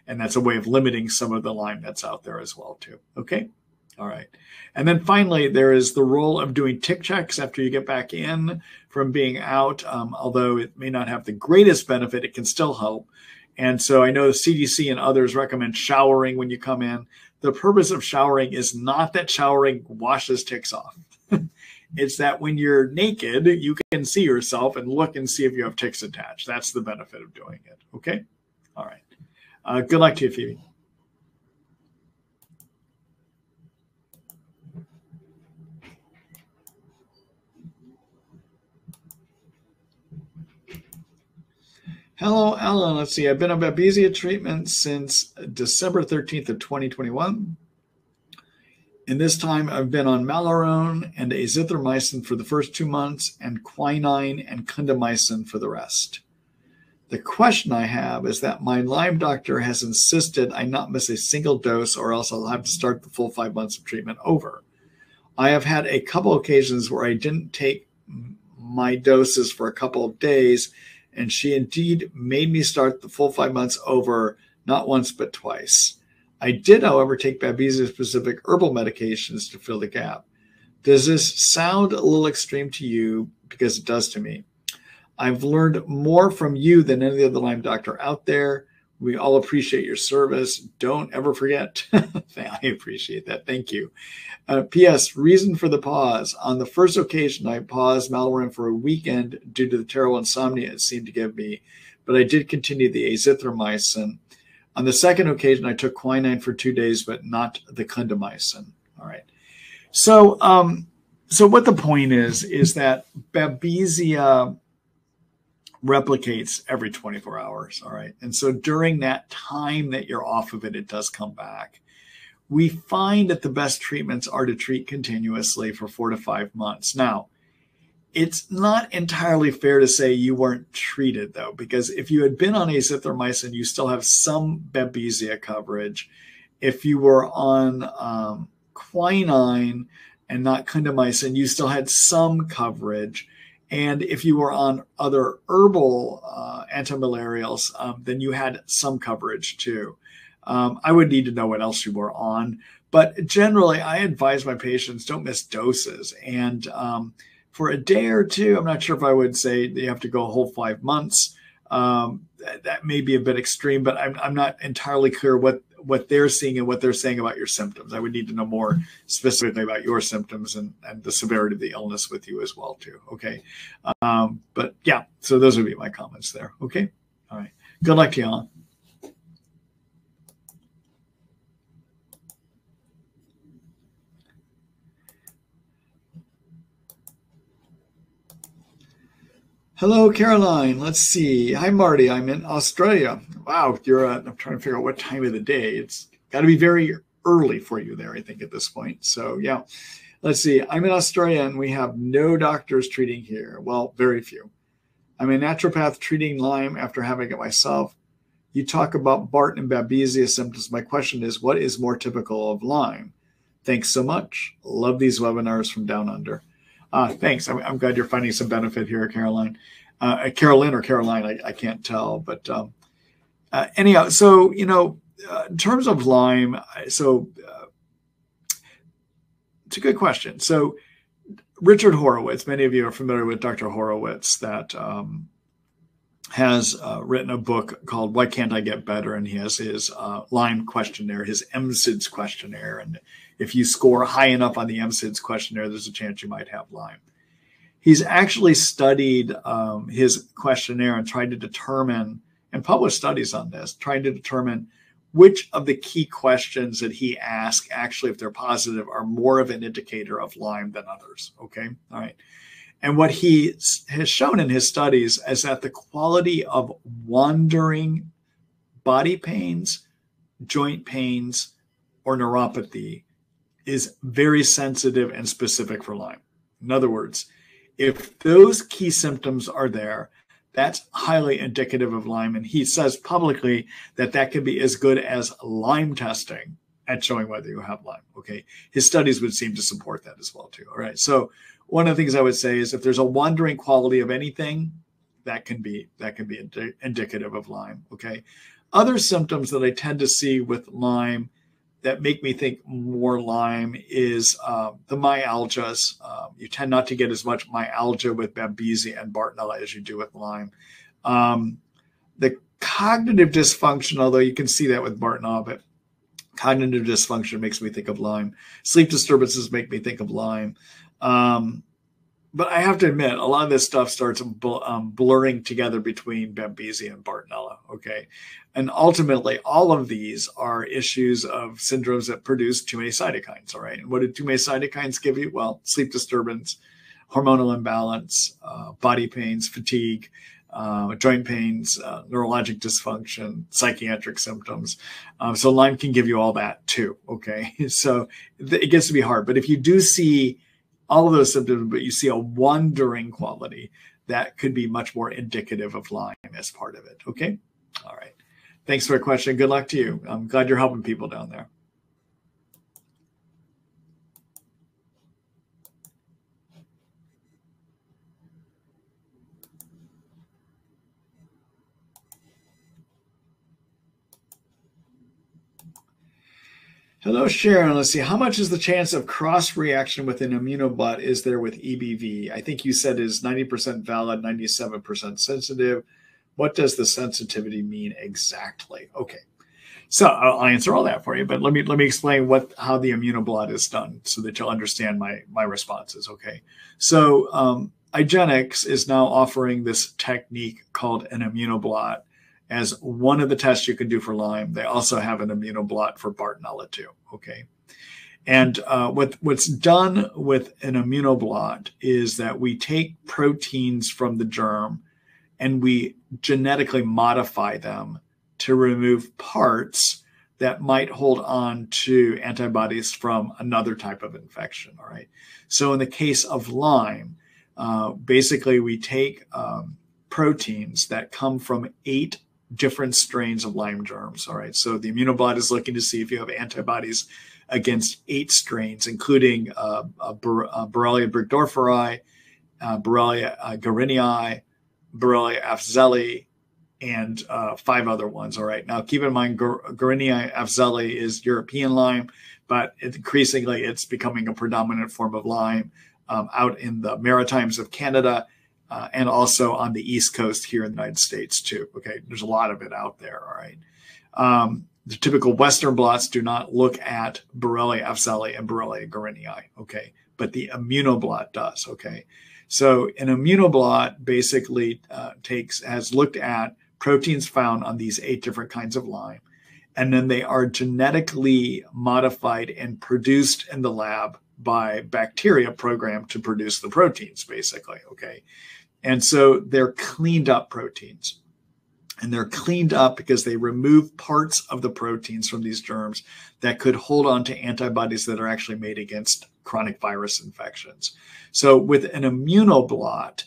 that's a way of limiting some of the Lyme that's out there as well too. Okay, all right. And then finally, there is the role of doing tick checks after you get back in from being out. Although it may not have the greatest benefit, it can still help. And so I know the CDC and others recommend showering when you come in. The purpose of showering is not that showering washes ticks off. It's that when you're naked, you can see yourself and look and see if you have ticks attached. That's the benefit of doing it. Okay? All right. Good luck to you, Phoebe. Hello, Ellen. Let's see. I've been on Babesia treatment since December 13th of 2021. In this time, I've been on Malarone and azithromycin for the first 2 months and quinine and clindamycin for the rest. The question I have is that my Lyme doctor has insisted I not miss a single dose or else I'll have to start the full 5 months of treatment over. I have had a couple occasions where I didn't take my doses for a couple of days, and she indeed made me start the full 5 months over, not once but twice. I did, however, take Babesia-specific herbal medications to fill the gap. Does this sound a little extreme to you? Because it does to me. I've learned more from you than any other Lyme doctor out there. We all appreciate your service. Don't ever forget. I appreciate that. Thank you. P.S. Reason for the pause. On the first occasion, I paused Malarone for a weekend due to the terrible insomnia it seemed to give me, but I did continue the azithromycin. On the second occasion, I took quinine for 2 days, but not the clindamycin. All right. So what the point is that Babesia replicates every 24 hours. All right. And so during that time that you're off of it, it does come back. We find that the best treatments are to treat continuously for 4 to 5 months. Now, it's not entirely fair to say you weren't treated, though, because if you had been on azithromycin, you still have some Babesia coverage. If you were on quinine and not clindamycin, you still had some coverage. And if you were on other herbal antimalarials, then you had some coverage too. I would need to know what else you were on. But generally, I advise my patients don't miss doses. And for a day or two, I'm not sure if I would say that you have to go a whole 5 months. That may be a bit extreme, but I'm not entirely clear what they're seeing and what they're saying about your symptoms. I would need to know more specifically about your symptoms and the severity of the illness with you as well, too. Okay. But yeah, so those would be my comments there. Okay. All right. Good luck to you, Alan. Hello, Caroline. Let's see. Hi, Marty. I'm in Australia. Wow, I'm trying to figure out what time of the day. It's got to be very early for you there, I think, at this point. So, yeah. Let's see. I'm in Australia, and we have no doctors treating here. Well, very few. I'm a naturopath treating Lyme after having it myself. You talk about Barton and Babesia symptoms. My question is, what is more typical of Lyme? Thanks so much. Love these webinars from down under. Thanks. I'm glad you're finding some benefit here, Caroline. Carolyn or Caroline, I can't tell. But anyhow, so, in terms of Lyme, it's a good question. So Richard Horowitz, many of you are familiar with Dr. Horowitz, that has written a book called Why Can't I Get Better? And he has his Lyme questionnaire, his MSIDS questionnaire. And if you score high enough on the MSIDS questionnaire, there's a chance you might have Lyme. He's actually studied his questionnaire and tried to determine, and published studies on this, trying to determine which of the key questions that he asks, actually, if they're positive, are more of an indicator of Lyme than others. Okay, all right. And what he has shown in his studies is that the quality of wandering body pains, joint pains, or neuropathy is very sensitive and specific for Lyme. In other words, if those key symptoms are there, that's highly indicative of Lyme. And he says publicly that that can be as good as Lyme testing at showing whether you have Lyme. Okay. His studies would seem to support that as well too. All right. So one of the things I would say is if there's a wandering quality of anything, that can be indicative of Lyme. Okay. Other symptoms that I tend to see with Lyme that make me think more Lyme is the myalgias. You tend not to get as much myalgia with Babesia and Bartonella as you do with Lyme. The cognitive dysfunction, although you can see that with Bartonella, but cognitive dysfunction makes me think of Lyme. Sleep disturbances make me think of Lyme. But I have to admit, a lot of this stuff starts blurring together between Babesia and Bartonella, okay? And ultimately, all of these are issues of syndromes that produce too many cytokines, all right? And what do too many cytokines give you? Well, sleep disturbance, hormonal imbalance, body pains, fatigue, joint pains, neurologic dysfunction, psychiatric symptoms. So Lyme can give you all that too, okay? So it gets to be hard. But if you do see all of those symptoms, but you see a wandering quality, that could be much more indicative of Lyme as part of it. Okay. All right. Thanks for the question. Good luck to you. I'm glad you're helping people down there. Hello, Sharon. Let's see. How much is the chance of cross-reaction with an Immunoblot is there with EBV? I think you said is 90% valid, 97% sensitive. What does the sensitivity mean exactly? Okay. So I'll answer all that for you, but let me explain how the Immunoblot is done so that you'll understand my responses. Okay. So IGeneX is now offering this technique called an Immunoblot as one of the tests you can do for Lyme. They also have an Immunoblot for Bartonella too, okay? And what's done with an Immunoblot is that we take proteins from the germ and we genetically modify them to remove parts that might hold on to antibodies from another type of infection, all right? So in the case of Lyme, basically we take proteins that come from 8 different strains of Lyme germs. All right. So the Immunoblot is looking to see if you have antibodies against 8 strains, including Borrelia burgdorferi, Borrelia guerini, Borrelia afzelii, and 5 other ones. All right. Now, keep in mind, Guerini afzelii is European Lyme, but increasingly it's becoming a predominant form of Lyme out in the Maritimes of Canada. And also on the East Coast here in the United States too. Okay, there's a lot of it out there. All right. The typical Western blots do not look at Borrelia afzelii and Borrelia guerini. Okay, but the Immunoblot does. Okay, so an Immunoblot basically has looked at proteins found on these 8 different kinds of Lyme, and then they are genetically modified and produced in the lab by bacteria programmed to produce the proteins, basically. Okay. And so they're cleaned up proteins, and they're cleaned up because they remove parts of the proteins from these germs that could hold on to antibodies that are actually made against chronic virus infections. So with an Immunoblot,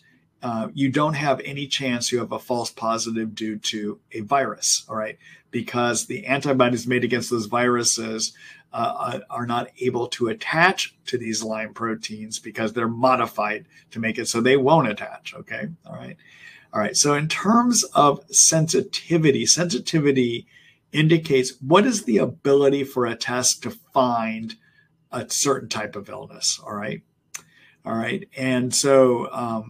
you don't have any chance you have a false positive due to a virus, all right? Because the antibodies made against those viruses are not able to attach to these Lyme proteins because they're modified to make it so they won't attach, okay? All right. All right, so in terms of sensitivity indicates what is the ability for a test to find a certain type of illness, all right? All right. And so,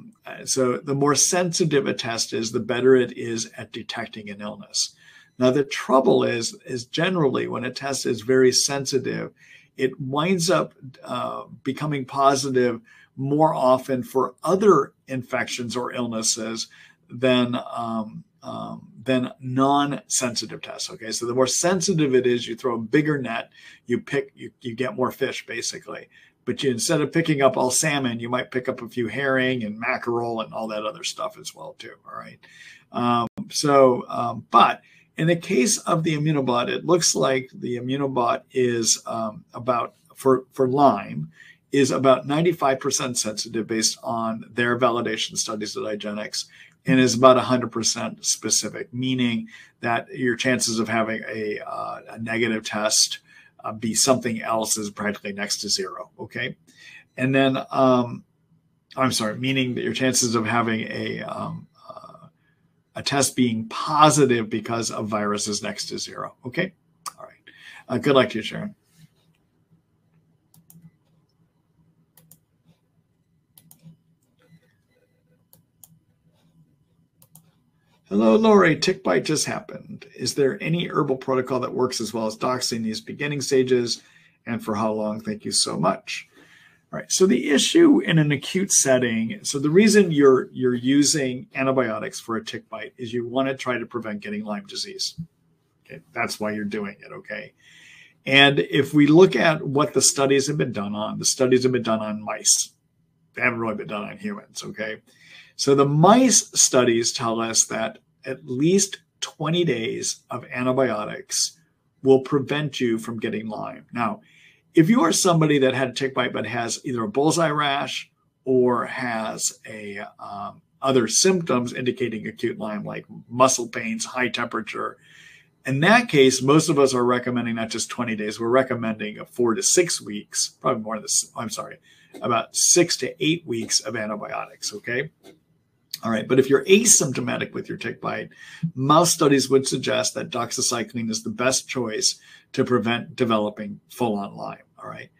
so the more sensitive a test is, the better it is at detecting an illness. Now, the trouble is generally when a test is very sensitive, it winds up becoming positive more often for other infections or illnesses than non-sensitive tests. Okay, so the more sensitive it is, you throw a bigger net, you get more fish basically. But instead of picking up all salmon, you might pick up a few herring and mackerel and all that other stuff as well too. All right. But in the case of the Immunoblot, it looks like the Immunoblot is about for Lyme is about 95% sensitive based on their validation studies at IGeneX, and is about 100% specific, meaning that your chances of having a negative test be something else is practically next to zero. Okay. And then, I'm sorry, meaning that your chances of having a test being positive because of virus is next to zero. Okay. All right. Good luck to you, Sharon. Hello, Lori. Tick bite just happened. Is there any herbal protocol that works as well as doxy in these beginning stages, and for how long? Thank you so much. All right. So the issue in an acute setting, so the reason you're using antibiotics for a tick bite is you want to try to prevent getting Lyme disease. Okay. That's why you're doing it. Okay. And if we look at what the studies have been done on, the studies have been done on mice. They haven't really been done on humans. Okay. So the mice studies tell us that at least 20 days of antibiotics will prevent you from getting Lyme. Now, if you are somebody that had a tick bite but has either a bullseye rash or has a other symptoms indicating acute Lyme, like muscle pains, high temperature, in that case, most of us are recommending not just 20 days. We're recommending 4 to 6 weeks, probably more than this. I'm sorry, about 6 to 8 weeks of antibiotics. Okay. All right, but if you're asymptomatic with your tick bite, mouse studies would suggest that doxycycline is the best choice to prevent developing full-on Lyme. All right.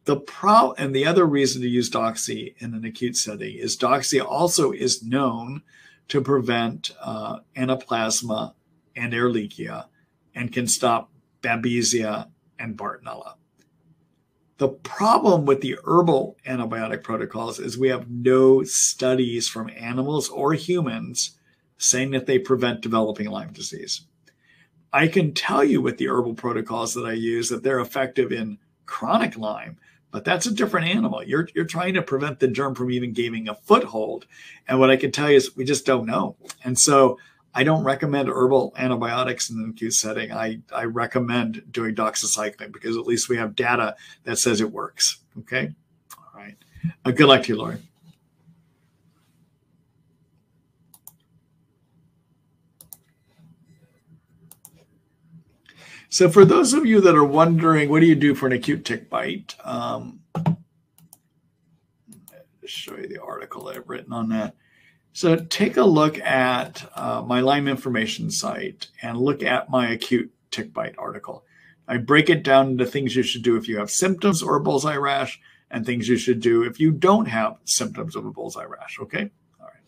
And the other reason to use doxy in an acute setting is doxy also is known to prevent anaplasma and Ehrlichia and can stop Babesia and Bartonella. The problem with the herbal antibiotic protocols is we have no studies from animals or humans saying that they prevent developing Lyme disease. I can tell you with the herbal protocols that I use that they're effective in chronic Lyme, but that's a different animal. You're trying to prevent the germ from even gaining a foothold. And what I can tell you is we just don't know. And so I don't recommend herbal antibiotics in an acute setting. I recommend doing doxycycline because at least we have data that says it works. Okay. All right. Good luck to you, Lori. So for those of you that are wondering, what do you do for an acute tick bite? I'll show you the article I've written on that. So take a look at my Lyme information site and look at my acute tick bite article. I break it down into things you should do if you have symptoms or a bullseye rash and things you should do if you don't have symptoms of a bullseye rash. Okay. All right.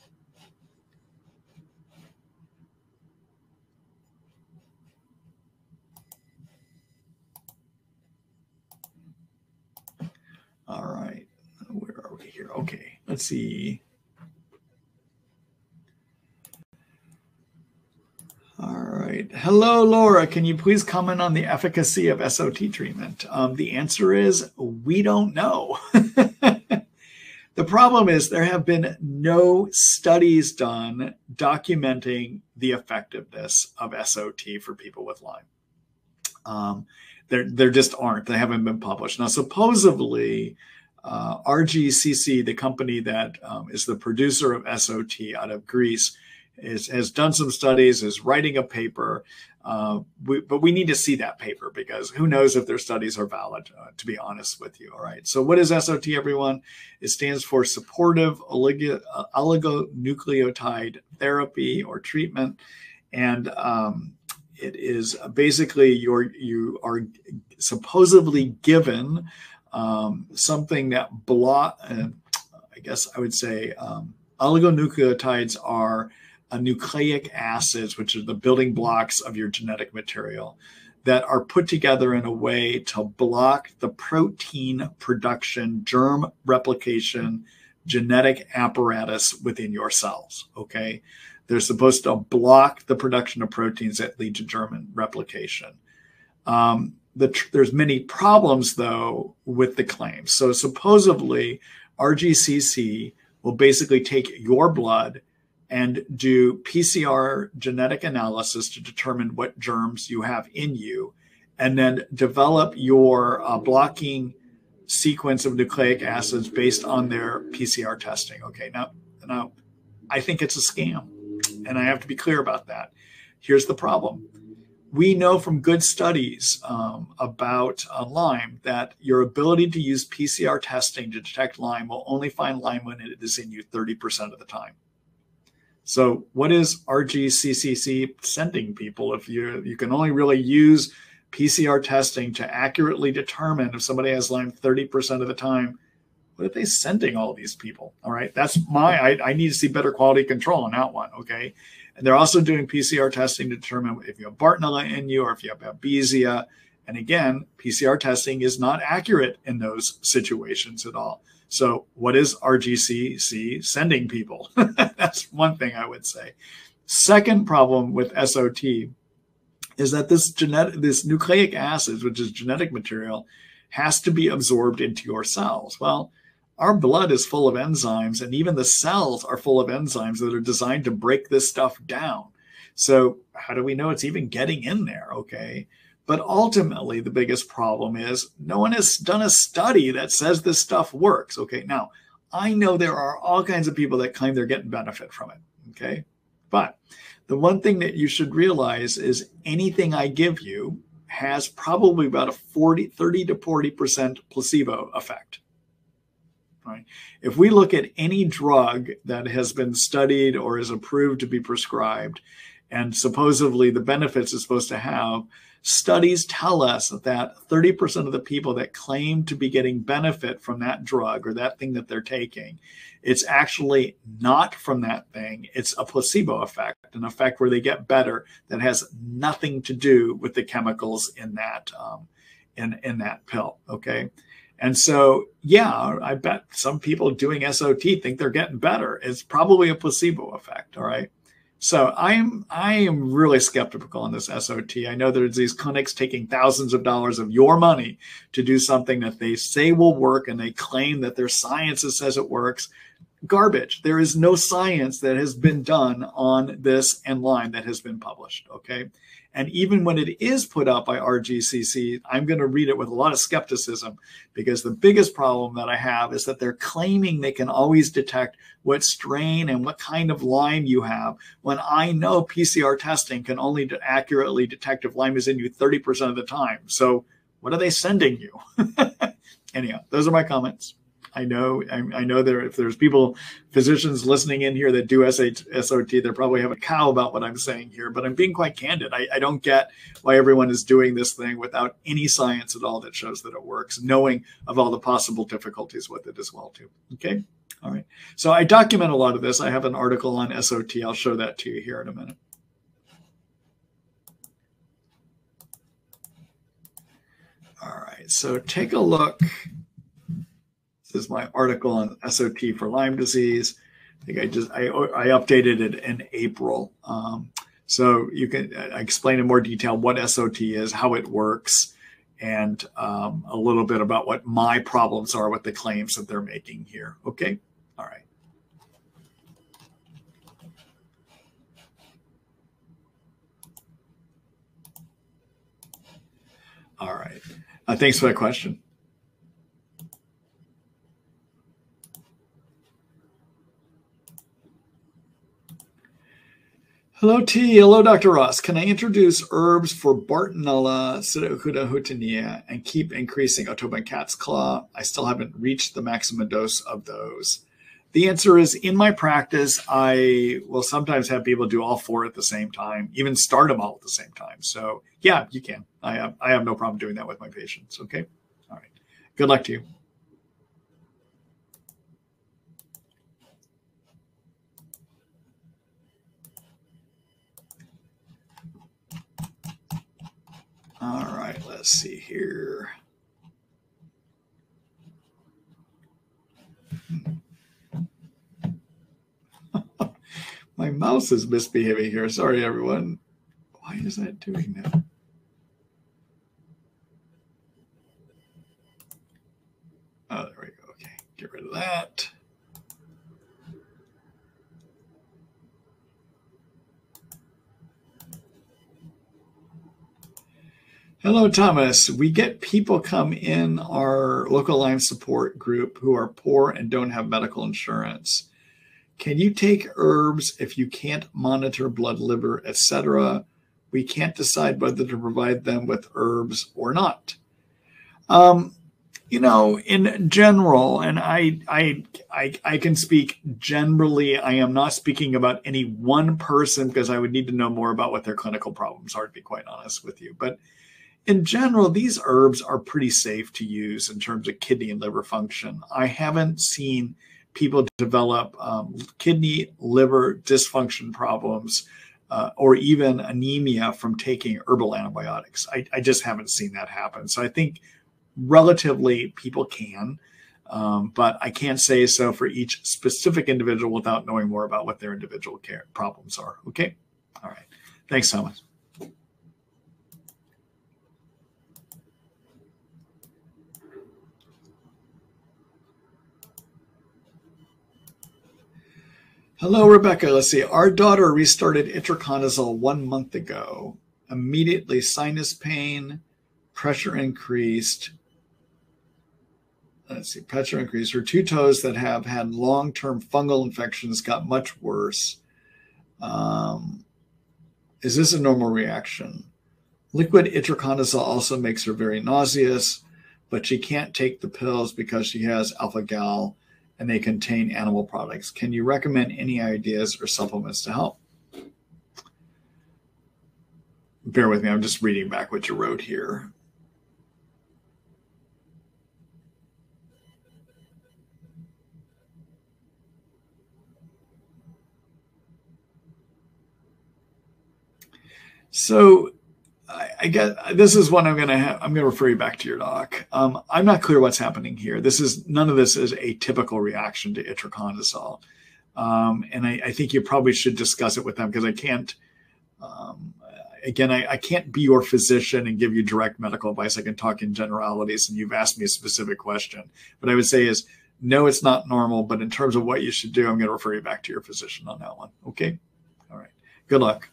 All right. Where are we here? Okay. Let's see. All right. Hello, Laura. Can you please comment on the efficacy of SOT treatment? The answer is we don't know. The problem is there have been no studies done documenting the effectiveness of SOT for people with Lyme. There just aren't. They haven't been published. Now, supposedly, RGCC, the company that is the producer of SOT out of Greece, has done some studies, is writing a paper, but we need to see that paper because who knows if their studies are valid, to be honest with you. All right. So what is SOT, everyone? It stands for Supportive Oligonucleotide Therapy or treatment. And it is basically you are supposedly given something that guess I would say oligonucleotides are nucleic acids, which are the building blocks of your genetic material, that are put together in a way to block the protein production, germ replication, genetic apparatus within your cells, okay? They're supposed to block the production of proteins that lead to germ replication. There's many problems, though, with the claims. So supposedly, RGCC will basically take your blood and do PCR genetic analysis to determine what germs you have in you, and then develop your blocking sequence of nucleic acids based on their PCR testing. Okay, now I think it's a scam, and I have to be clear about that. Here's the problem. We know from good studies about Lyme that your ability to use PCR testing to detect Lyme will only find Lyme when it is in you 30% of the time. So what is RGCCC sending people if you can only really use PCR testing to accurately determine if somebody has Lyme 30% of the time? What are they sending all these people? All right, that's I need to see better quality control on that one, okay? And they're also doing PCR testing to determine if you have Bartonella in you or if you have Babesia. And again, PCR testing is not accurate in those situations at all. So what is RGCC sending people? That's one thing I would say. Second problem with SOT is that this nucleic acids, which is genetic material, has to be absorbed into your cells. Well, our blood is full of enzymes, and even the cells are full of enzymes that are designed to break this stuff down. So how do we know it's even getting in there? Okay. But ultimately, the biggest problem is no one has done a study that says this stuff works. Okay. Now, I know there are all kinds of people that claim they're getting benefit from it. Okay. But the one thing that you should realize is anything I give you has probably about a 30 to 40% placebo effect. Right? If we look at any drug that has been studied or is approved to be prescribed, and supposedly the benefits it's supposed to have, studies tell us that 30% of the people that claim to be getting benefit from that drug or that thing that they're taking, it's actually not from that thing. It's a placebo effect, an effect where they get better that has nothing to do with the chemicals in that in that pill. Okay. And so, yeah, I bet some people doing SOT think they're getting better. It's probably a placebo effect. All right. So I am really skeptical on this SOT. I know there's these clinics taking thousands of dollars of your money to do something that they say will work, and they claim that their science says it works. Garbage. There is no science that has been done on this and Lyme that has been published. Okay. And even when it is put out by RGCC, I'm going to read it with a lot of skepticism, because the biggest problem that I have is that they're claiming they can always detect what strain and what kind of Lyme you have, when I know PCR testing can only accurately detect if Lyme is in you 30% of the time. So what are they sending you? Anyhow, those are my comments. I know if there's physicians listening in here that do SOT, they probably have a cow about what I'm saying here, but I'm being quite candid. I don't get why everyone is doing this thing without any science at all that shows that it works, knowing of all the possible difficulties with it as well, too. Okay. All right. So I document a lot of this. I have an article on SOT. I'll show that to you here in a minute. All right. So take a look. This is my article on SOT for Lyme disease. I think I updated it in April. So you can explain in more detail what SOT is, how it works, and a little bit about what my problems are with the claims that they're making here. Okay. All right. All right. Thanks for that question. Hello, T. Hello, Dr. Ross. Can I introduce herbs for Bartonella, Pseudohutania, and keep increasing Otoban cat's claw? I still haven't reached the maximum dose of those. The answer is, in my practice, I will sometimes have people do all four at the same time, even start them all at the same time. So yeah, you can. I have no problem doing that with my patients. Okay. All right. Good luck to you. right, let's see here. My mouse is misbehaving here. Sorry, everyone. Why is that doing that? Oh, there we go. Okay, get rid of that. Hello, Thomas. We get people come in our local Lyme support group who are poor and don't have medical insurance. Can you take herbs if you can't monitor blood, liver, etc.? We can't decide whether to provide them with herbs or not. You know, in general, and I can speak generally. I am not speaking about any one person because I would need to know more about what their clinical problems are, to be quite honest with you. But in general, these herbs are pretty safe to use in terms of kidney and liver function. I haven't seen people develop kidney, liver dysfunction problems or even anemia from taking herbal antibiotics. I just haven't seen that happen. So I think relatively people can, but I can't say so for each specific individual without knowing more about what their individual care problems are. Okay. All right. Thanks, Thomas. Hello, Rebecca. Let's see. Our daughter restarted itraconazole 1 month ago. Immediately sinus pain, pressure increased. Let's see, pressure increased. Her 2 toes that have had long-term fungal infections got much worse. Is this a normal reaction? Liquid itraconazole also makes her very nauseous, but she can't take the pills because she has alpha-gal and they contain animal products. Can you recommend any ideas or supplements to help? Bear with me, I'm just reading back what you wrote here. So I guess this is what I'm going to refer you back to your doc. I'm not clear what's happening here. None of this is a typical reaction to itraconazole. And I think you probably should discuss it with them because I can't, I can't be your physician and give you direct medical advice. I can talk in generalities and you've asked me a specific question. What I would say is, no, it's not normal, but in terms of what you should do, I'm going to refer you back to your physician on that one. Okay. All right. Good luck.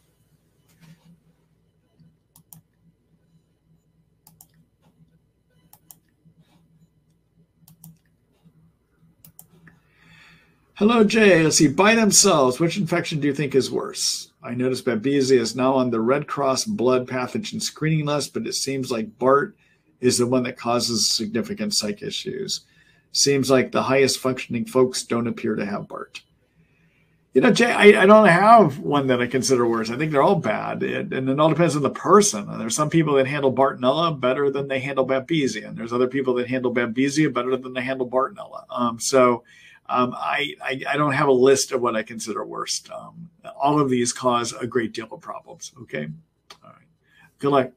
Hello, Jay. Let's see. By themselves, which infection do you think is worse? I noticed Babesia is now on the Red Cross blood pathogen screening list, but it seems like BART is the one that causes significant psych issues. Seems like the highest functioning folks don't appear to have BART. You know, Jay, I don't have one that I consider worse. I think they're all bad, and it all depends on the person. And there's some people that handle Bartonella better than they handle Babesia, and there's other people that handle Babesia better than they handle Bartonella. I don't have a list of what I consider worst. All of these cause a great deal of problems. Okay. All right. Good luck.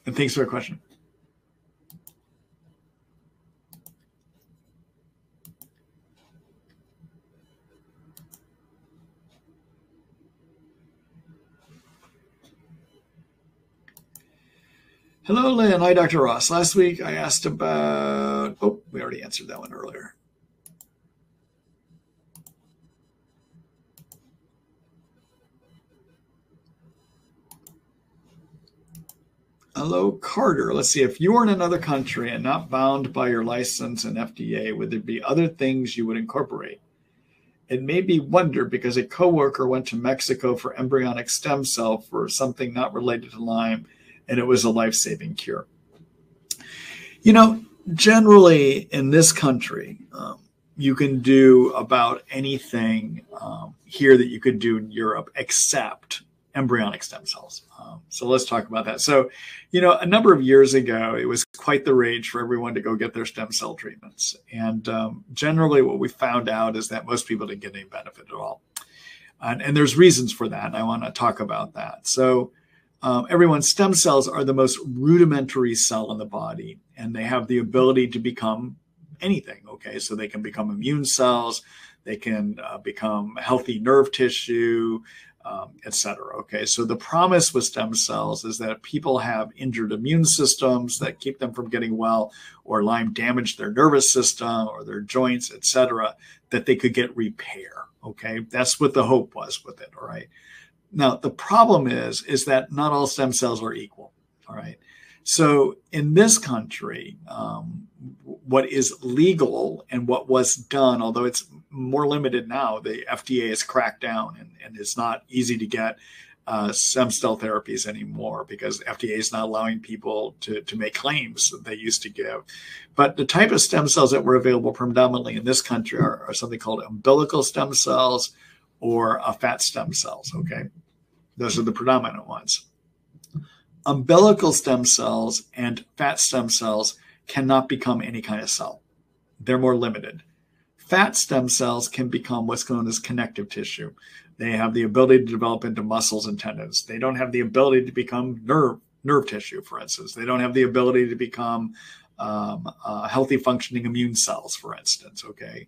And thanks for your question. Hello, Lynn. Hi, Dr. Ross. Last week I asked about, we already answered that one earlier. Hello, Carter. Let's see. If you were in another country and not bound by your license and FDA, would there be other things you would incorporate? It made me wonder because a coworker went to Mexico for embryonic stem cell for something not related to Lyme, and it was a life-saving cure. You know, generally in this country, you can do about anything here that you could do in Europe except embryonic stem cells. So let's talk about that. So, you know, a number of years ago, it was quite the rage for everyone to go get their stem cell treatments. And generally what we found out is that most people didn't get any benefit at all. And there's reasons for that. And I want to talk about that. So everyone's stem cells are the most rudimentary cell in the body, and they have the ability to become anything. Okay, so they can become immune cells, they can become healthy nerve tissue, etc. Okay, so the promise with stem cells is that people have injured immune systems that keep them from getting well, or Lyme damaged their nervous system or their joints, etc., that they could get repair. Okay, that's what the hope was with it. All right. Now the problem is that not all stem cells are equal. All right. So in this country, what is legal and what was done, although it's more limited now, the FDA has cracked down, and it's not easy to get stem cell therapies anymore because the FDA is not allowing people to make claims that they used to give. But the type of stem cells that were available predominantly in this country are something called umbilical stem cells or fat stem cells. Okay, those are the predominant ones. Umbilical stem cells and fat stem cells cannot become any kind of cell. They're more limited. Fat stem cells can become what's known as connective tissue. They have the ability to develop into muscles and tendons. They don't have the ability to become nerve tissue, for instance. They don't have the ability to become healthy functioning immune cells, for instance. Okay,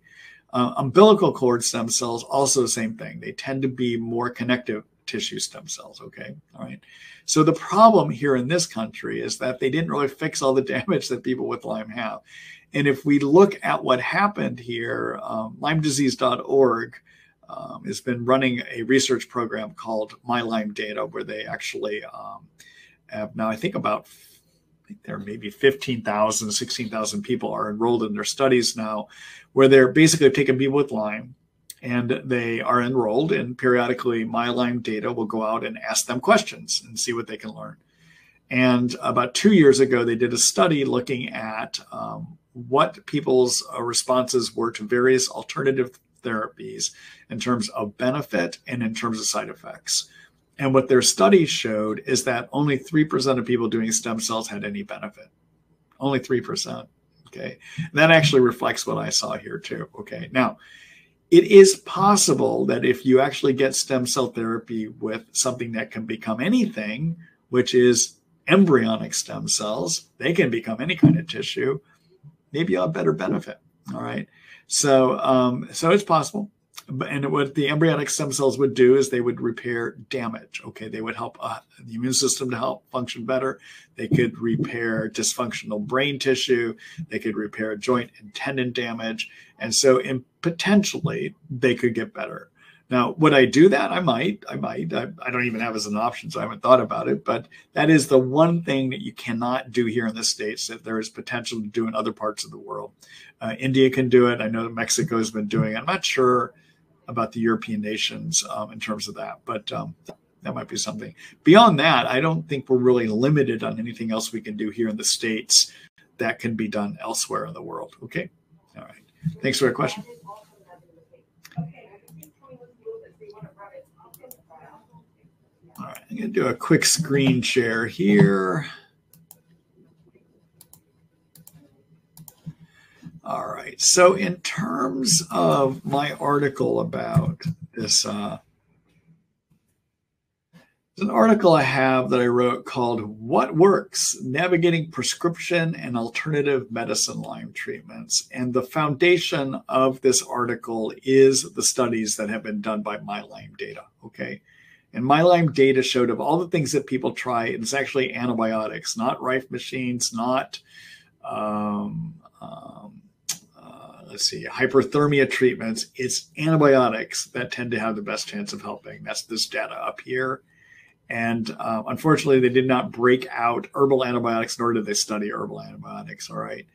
umbilical cord stem cells, also the same thing. They tend to be more connective tissue stem cells. Okay, all right. So the problem here in this country is that they didn't really fix all the damage that people with Lyme have. And if we look at what happened here, LymeDisease.org has been running a research program called My Lyme Data, where they actually have now, I think there are maybe 15,000, 16,000 people are enrolled in their studies now, where they're basically taking people with Lyme, and they are enrolled, and periodically My Lyme Data will go out and ask them questions and see what they can learn. And about 2 years ago, they did a study looking at what people's responses were to various alternative therapies in terms of benefit and in terms of side effects. And what their study showed is that only 3% of people doing stem cells had any benefit. Only 3%. Okay. And that actually reflects what I saw here too. Okay. Now, it is possible that if you actually get stem cell therapy with something that can become anything, which is embryonic stem cells, they can become any kind of tissue, maybe you'll have better benefit. All right. So it's possible. And what the embryonic stem cells would do is they would repair damage. Okay. They would help the immune system to help function better. They could repair dysfunctional brain tissue. They could repair joint and tendon damage. And so potentially they could get better. Now, would I do that? I might. I don't even have as an option, so I haven't thought about it. But that is the one thing that you cannot do here in the States that there is potential to do in other parts of the world. India can do it. I know Mexico has been doing it. I'm not sure about the European nations in terms of that, but that might be something. Beyond that, I don't think we're really limited on anything else we can do here in the States that can be done elsewhere in the world. Okay. All right. Thanks for your question. All right, I'm going to do a quick screen share here. All right, so in terms of my article about this, there's an article I have that I wrote called What Works? Navigating Prescription and Alternative Medicine Lyme Treatments. And the foundation of this article is the studies that have been done by My Lyme Data, okay? And My Lyme Data showed of all the things that people try, it's actually antibiotics, not Rife machines, not, hyperthermia treatments. It's antibiotics that tend to have the best chance of helping. That's this data up here. And unfortunately, they did not break out herbal antibiotics, nor did they study herbal antibiotics, all right?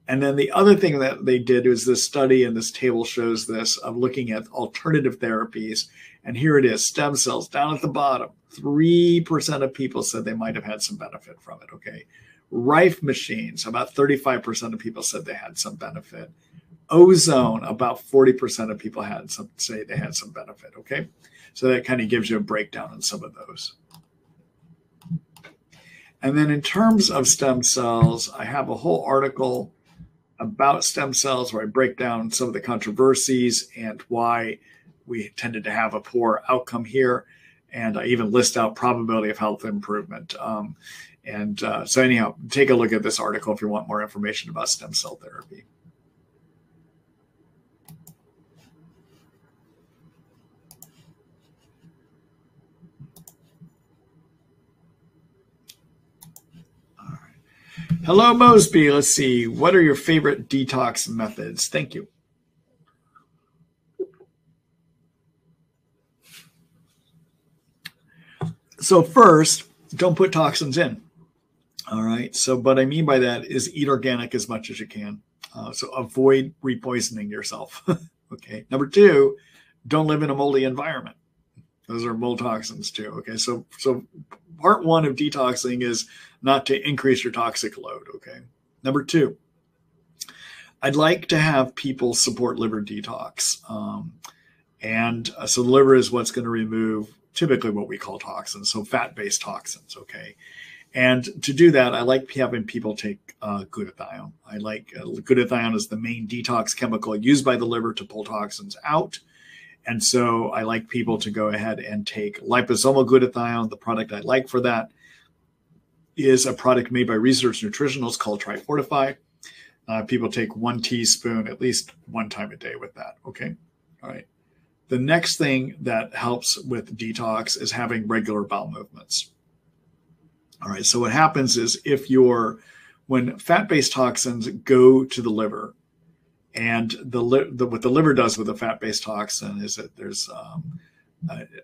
And then the other thing that they did was this study, and this table shows this, of looking at alternative therapies. And here it is, stem cells down at the bottom. 3% of people said they might have had some benefit from it, okay? Rife machines, about 35% of people said they had some benefit. Ozone, about 40% of people say they had some benefit, okay? So that kind of gives you a breakdown on some of those. And then in terms of stem cells, I have a whole article about stem cells where I break down some of the controversies and why we tended to have a poor outcome here. And I even list out probability of health improvement. So anyhow, take a look at this article if you want more information about stem cell therapy. All right. Hello, Mosby. Let's see. What are your favorite detox methods? Thank you. So first, don't put toxins in. All right. So what I mean by that is eat organic as much as you can. So avoid repoisoning yourself. Okay. Number two, don't live in a moldy environment. Those are mold toxins too. Okay. So part one of detoxing is not to increase your toxic load. Okay. Number two, I'd like to have people support liver detox. So the liver is what's going to remove typically what we call toxins, so fat-based toxins, okay? And to do that, I like having people take glutathione. I like glutathione is the main detox chemical used by the liver to pull toxins out. And so I like people to go ahead and take liposomal glutathione. The product I like for that is a product made by Research Nutritionals called Trifortify. People take 1 teaspoon at least one time a day with that, okay? All right. The next thing that helps with detox is having regular bowel movements. All right, so what happens is when fat-based toxins go to the liver, and what the liver does with a fat-based toxin is that there's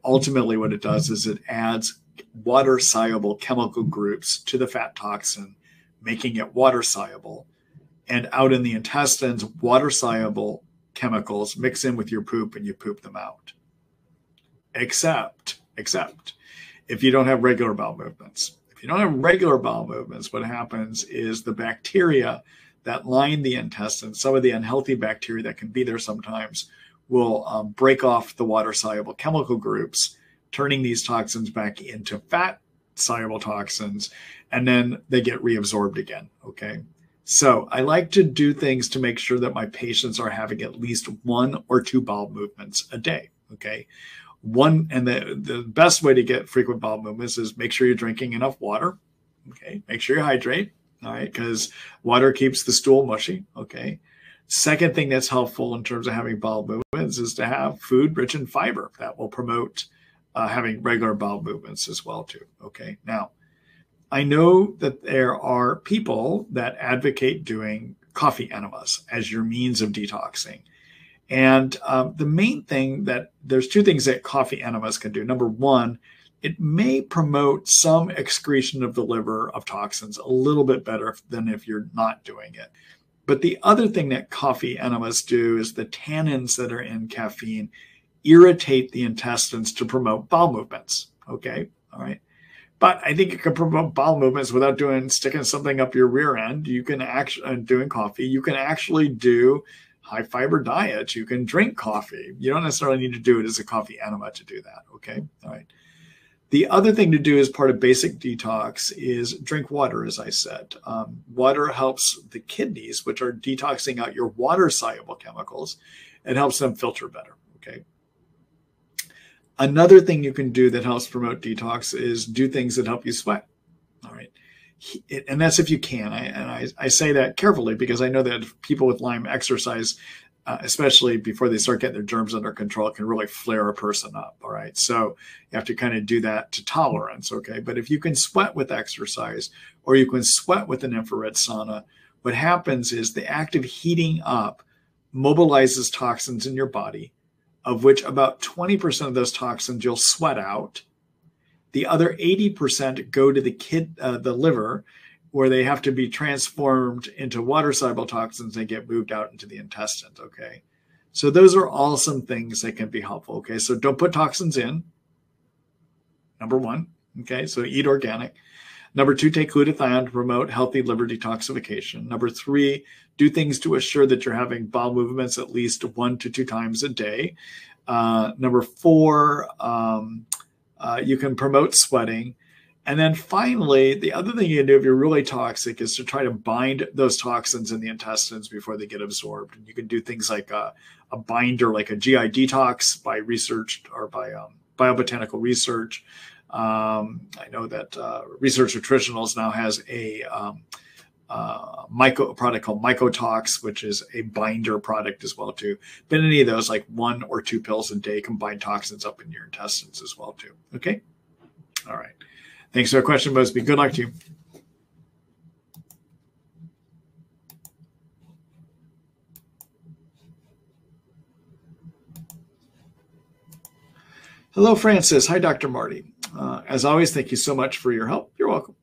ultimately what it does is it adds water-soluble chemical groups to the fat toxin, making it water-soluble. And out in the intestines, water-soluble chemicals mix in with your poop and you poop them out. Except if you don't have regular bowel movements. If you don't have regular bowel movements, what happens is the bacteria that line the intestines, some of the unhealthy bacteria that can be there sometimes, will break off the water-soluble chemical groups, turning these toxins back into fat-soluble toxins, and then they get reabsorbed again, okay? So I like to do things to make sure that my patients are having at least 1 or 2 bowel movements a day, okay? The best way to get frequent bowel movements is make sure you're drinking enough water, okay? Make sure you hydrate, all right? Because water keeps the stool mushy, okay? Second thing that's helpful in terms of having bowel movements is to have food rich in fiber. That will promote having regular bowel movements as well too, okay? Now, I know that there are people that advocate doing coffee enemas as your means of detoxing. And the main thing there's 2 things that coffee enemas can do. Number one, it may promote some excretion of the liver of toxins a little bit better than if you're not doing it. But the other thing that coffee enemas do is the tannins that are in caffeine irritate the intestines to promote bowel movements, okay? All right. But I think you can promote bowel movements without sticking something up your rear end. You can actually, doing coffee, you can actually do high fiber diets. You can drink coffee. You don't necessarily need to do it as a coffee enema to do that, okay? All right. The other thing to do as part of basic detox is drink water, as I said. Water helps the kidneys, which are detoxing out your water-soluble chemicals. It helps them filter better, okay? Another thing you can do that helps promote detox is do things that help you sweat, all right? And that's if you can. I say that carefully because I know that people with Lyme exercise, especially before they start getting their germs under control, it can really flare a person up, all right? So you have to kind of do that to tolerance, okay? But if you can sweat with exercise or you can sweat with an infrared sauna, what happens is the active heating up mobilizes toxins in your body, of which about 20% of those toxins you'll sweat out. The other 80% go to the liver, where they have to be transformed into water-soluble toxins and get moved out into the intestines, okay? So those are all some things that can be helpful, okay? So don't put toxins in, number one, okay? So eat organic. Number two, take glutathione to promote healthy liver detoxification. Number three, do things to assure that you're having bowel movements at least 1 to 2 times a day. Number four, you can promote sweating. And then finally, the other thing you can do if you're really toxic is to try to bind those toxins in the intestines before they get absorbed. And you can do things like a binder, like a GI detox by research or by biobotanical research. I know that Research Nutritionals now has a product called Mycotox, which is a binder product as well too. But any of those, like 1 or 2 pills a day, can bind toxins up in your intestines as well too. Okay. All right. Thanks for the question, Busby. Good luck to you. Hello, Francis. Hi, Dr. Marty. As always, thank you so much for your help. You're welcome.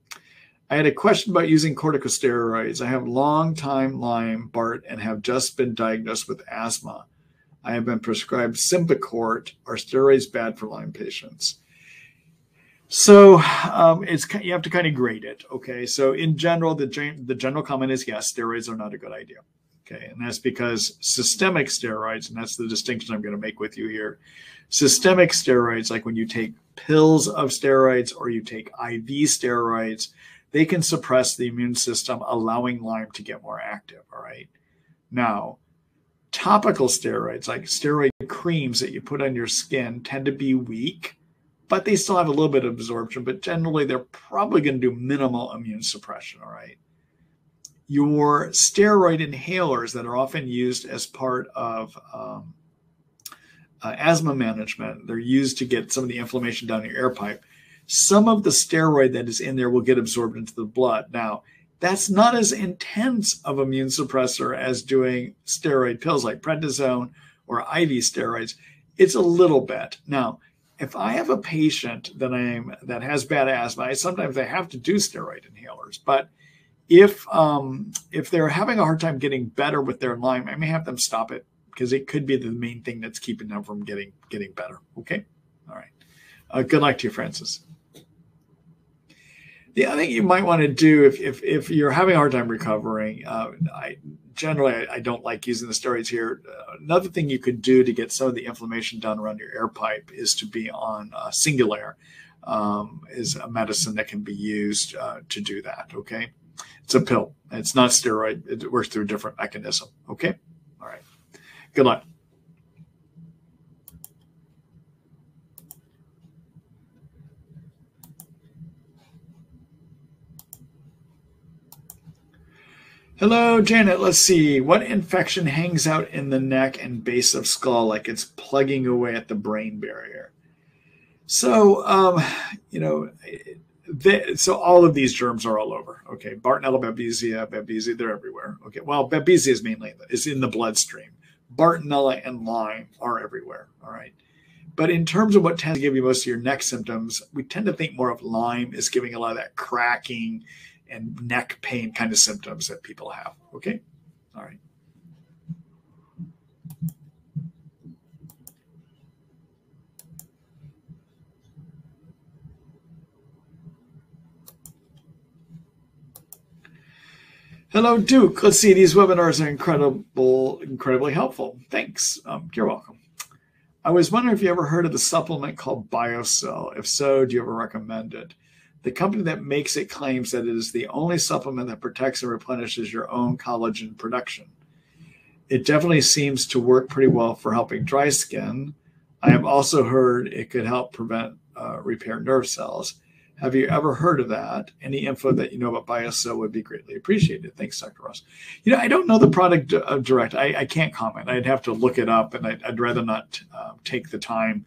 I had a question about using corticosteroids. I have long-time Lyme, Bart, and have just been diagnosed with asthma. I have been prescribed Symbicort. Are steroids bad for Lyme patients? So you have to kind of grade it. Okay. So in general, the general comment is yes, steroids are not a good idea. Okay. And that's because systemic steroids, and that's the distinction I'm going to make with you here. Systemic steroids, like when you take pills of steroids or you take IV steroids, they can suppress the immune system, allowing Lyme to get more active. All right. Now, topical steroids, like steroid creams that you put on your skin, tend to be weak, but they still have a little bit of absorption. But generally, they're probably going to do minimal immune suppression. All right. Your steroid inhalers that are often used as part of asthma management, they're used to get some of the inflammation down your air pipe. Some of the steroid that is in there will get absorbed into the blood. Now, that's not as intense of immune suppressor as doing steroid pills like prednisone or IV steroids. It's a little bit. Now, if I have a patient that has bad asthma, sometimes I have to do steroid inhalers. But if they're having a hard time getting better with their Lyme, I may have them stop it because it could be the main thing that's keeping them from getting better. Okay, all right. Good luck to you, Francis. The other thing you might want to do if you're having a hard time recovering, I don't like using the steroids here. Another thing you could do to get some of the inflammation down around your air pipe is to be on Singulair, is a medicine that can be used to do that. Okay, it's a pill. It's not steroid. It works through a different mechanism. Okay, all right. Good luck. Hello, Janet. Let's see. What infection hangs out in the neck and base of skull like it's plugging away at the brain barrier? So, so all of these germs are all over. Okay, Bartonella, Babesia, they're everywhere. Okay, well, Babesia is in the bloodstream. Bartonella and Lyme are everywhere. All right. But in terms of what tends to give you most of your neck symptoms, we tend to think more of Lyme is giving a lot of that cracking and neck pain kind of symptoms that people have. Okay. All right. Hello, Duke. Let's see. These webinars are incredibly helpful. Thanks. You're welcome. I was wondering if you ever heard of the supplement called BioCell. If so, do you ever recommend it? The company that makes it claims that it is the only supplement that protects and replenishes your own collagen production. It definitely seems to work pretty well for helping dry skin. I have also heard it could help repair nerve cells. Have you ever heard of that? Any info that you know about BioCell would be greatly appreciated. Thanks, Dr. Ross. I don't know the product direct. I can't comment. I'd have to look it up, and I'd rather not take the time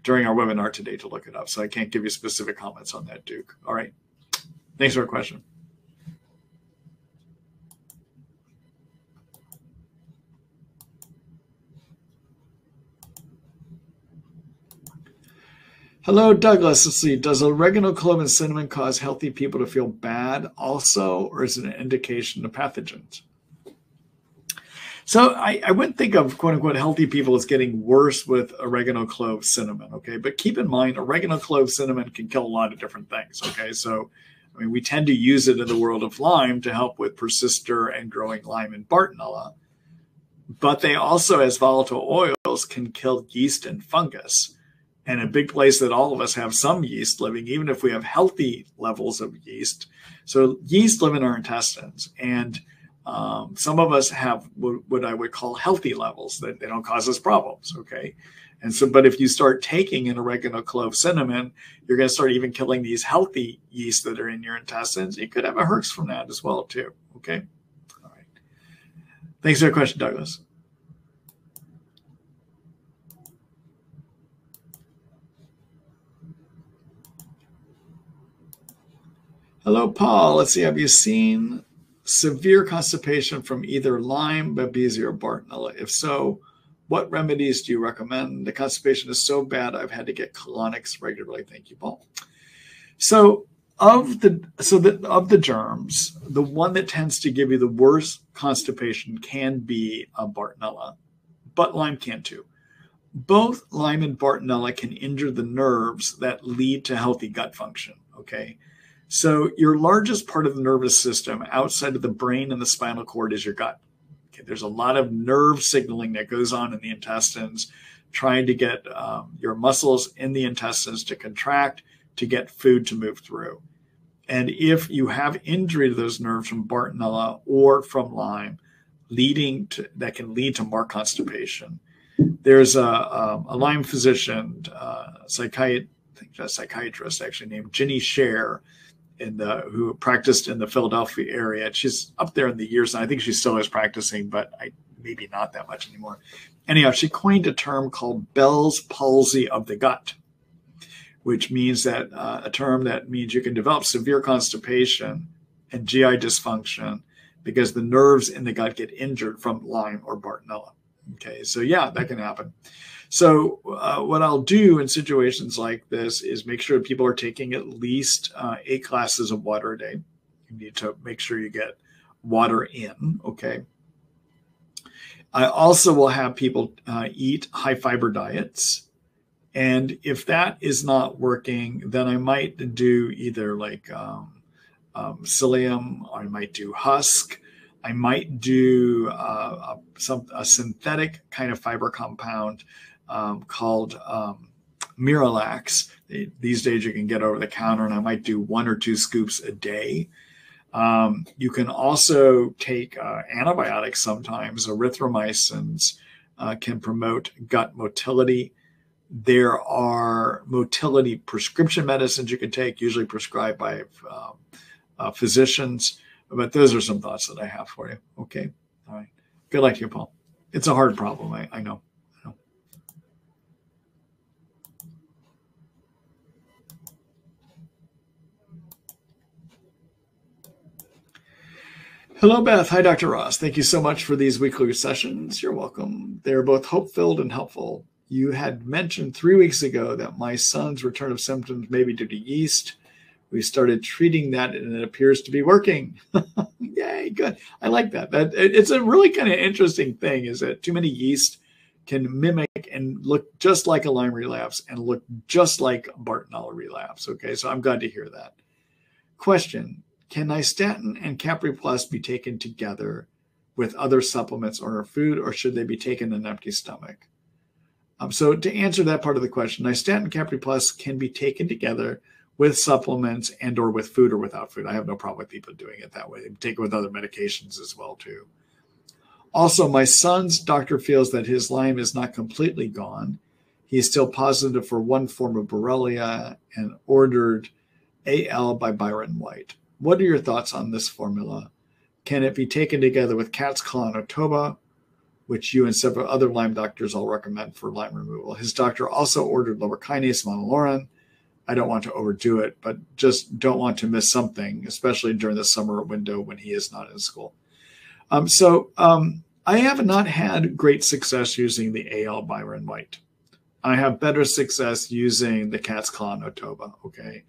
during our webinar today to look it up. So I can't give you specific comments on that, Duke. All right. Thanks for your question. Hello, Douglas. Let's see. Does oregano, clove, and cinnamon cause healthy people to feel bad also, or is it an indication of pathogens? So I wouldn't think of quote unquote healthy people as getting worse with oregano, clove, cinnamon. Okay. But keep in mind, oregano, clove, cinnamon can kill a lot of different things. Okay. So, I mean, we tend to use it in the world of Lyme to help with persister and growing Lyme and Bartonella. But they also, as volatile oils, can kill yeast and fungus. And a big place that all of us have some yeast living, even if we have healthy levels of yeast. So yeast live in our intestines. And some of us have what I would call healthy levels, that they don't cause us problems, okay? And so, but if you start taking an oregano, clove, cinnamon, you're going to start even killing these healthy yeast that are in your intestines. You could have a herx from that as well, too. Okay. All right. Thanks for the question, Douglas. Hello, Paul. Let's see. Have you seen severe constipation from either Lyme, Babesia, or Bartonella? If so, what remedies do you recommend? The constipation is so bad, I've had to get colonics regularly. Thank you, Paul. So of the germs, the one that tends to give you the worst constipation can be a Bartonella, but Lyme can too. Both Lyme and Bartonella can injure the nerves that lead to healthy gut function. Okay. So your largest part of the nervous system outside of the brain and the spinal cord is your gut. Okay, there's a lot of nerve signaling that goes on in the intestines, trying to get your muscles in the intestines to contract, to get food to move through. And if you have injury to those nerves from Bartonella or from Lyme, that can lead to more constipation. There's a Lyme physician, psychiatrist actually, named Ginny Scher, who practiced in the Philadelphia area. She's up there in the years, and I think she still is practicing, but maybe not that much anymore. Anyhow, she coined a term called Bell's palsy of the gut, which means that a term that means you can develop severe constipation and GI dysfunction because the nerves in the gut get injured from Lyme or Bartonella. Okay, so yeah, that can happen. So what I'll do in situations like this is make sure people are taking at least 8 glasses of water a day. You need to make sure you get water in, okay? I also will have people eat high fiber diets. And if that is not working, then I might do either like psyllium, or I might do husk. I might do a synthetic kind of fiber compound called Miralax. These days you can get over the counter, and I might do 1 or 2 scoops a day. You can also take antibiotics sometimes. Erythromycins can promote gut motility. There are motility prescription medicines you can take, usually prescribed by physicians. But those are some thoughts that I have for you. Okay. All right. Good luck to you, Paul. It's a hard problem. I know. Hello, Beth. Hi, Dr. Ross. Thank you so much for these weekly sessions. You're welcome. They're both hope-filled and helpful. You had mentioned 3 weeks ago that my son's return of symptoms may be due to yeast. We started treating that, and it appears to be working. Yay, good. I like that. It's a really kind of interesting thing, is that too many yeast can mimic and look just like a Lyme relapse and look just like a Bartonella relapse. Okay, so I'm glad to hear that. Question. Can nystatin and Capri Plus be taken together with other supplements or food, or should they be taken in an empty stomach? So to answer that part of the question, nystatin and Capri Plus can be taken together with supplements and or with food or without food. I have no problem with people doing it that way. They take it with other medications as well, too. Also, my son's doctor feels that his Lyme is not completely gone. He is still positive for one form of Borrelia and ordered AL by Byron White. What are your thoughts on this formula? Can it be taken together with cat's claw and Otoba, which you and several other Lyme doctors all recommend for Lyme removal? His doctor also ordered lumbrokinase monolaurin. I don't want to overdo it, but just don't want to miss something, especially during the summer window when he is not in school. I have not had great success using the AL Byron White. I have better success using the cat's claw and Otoba, okay?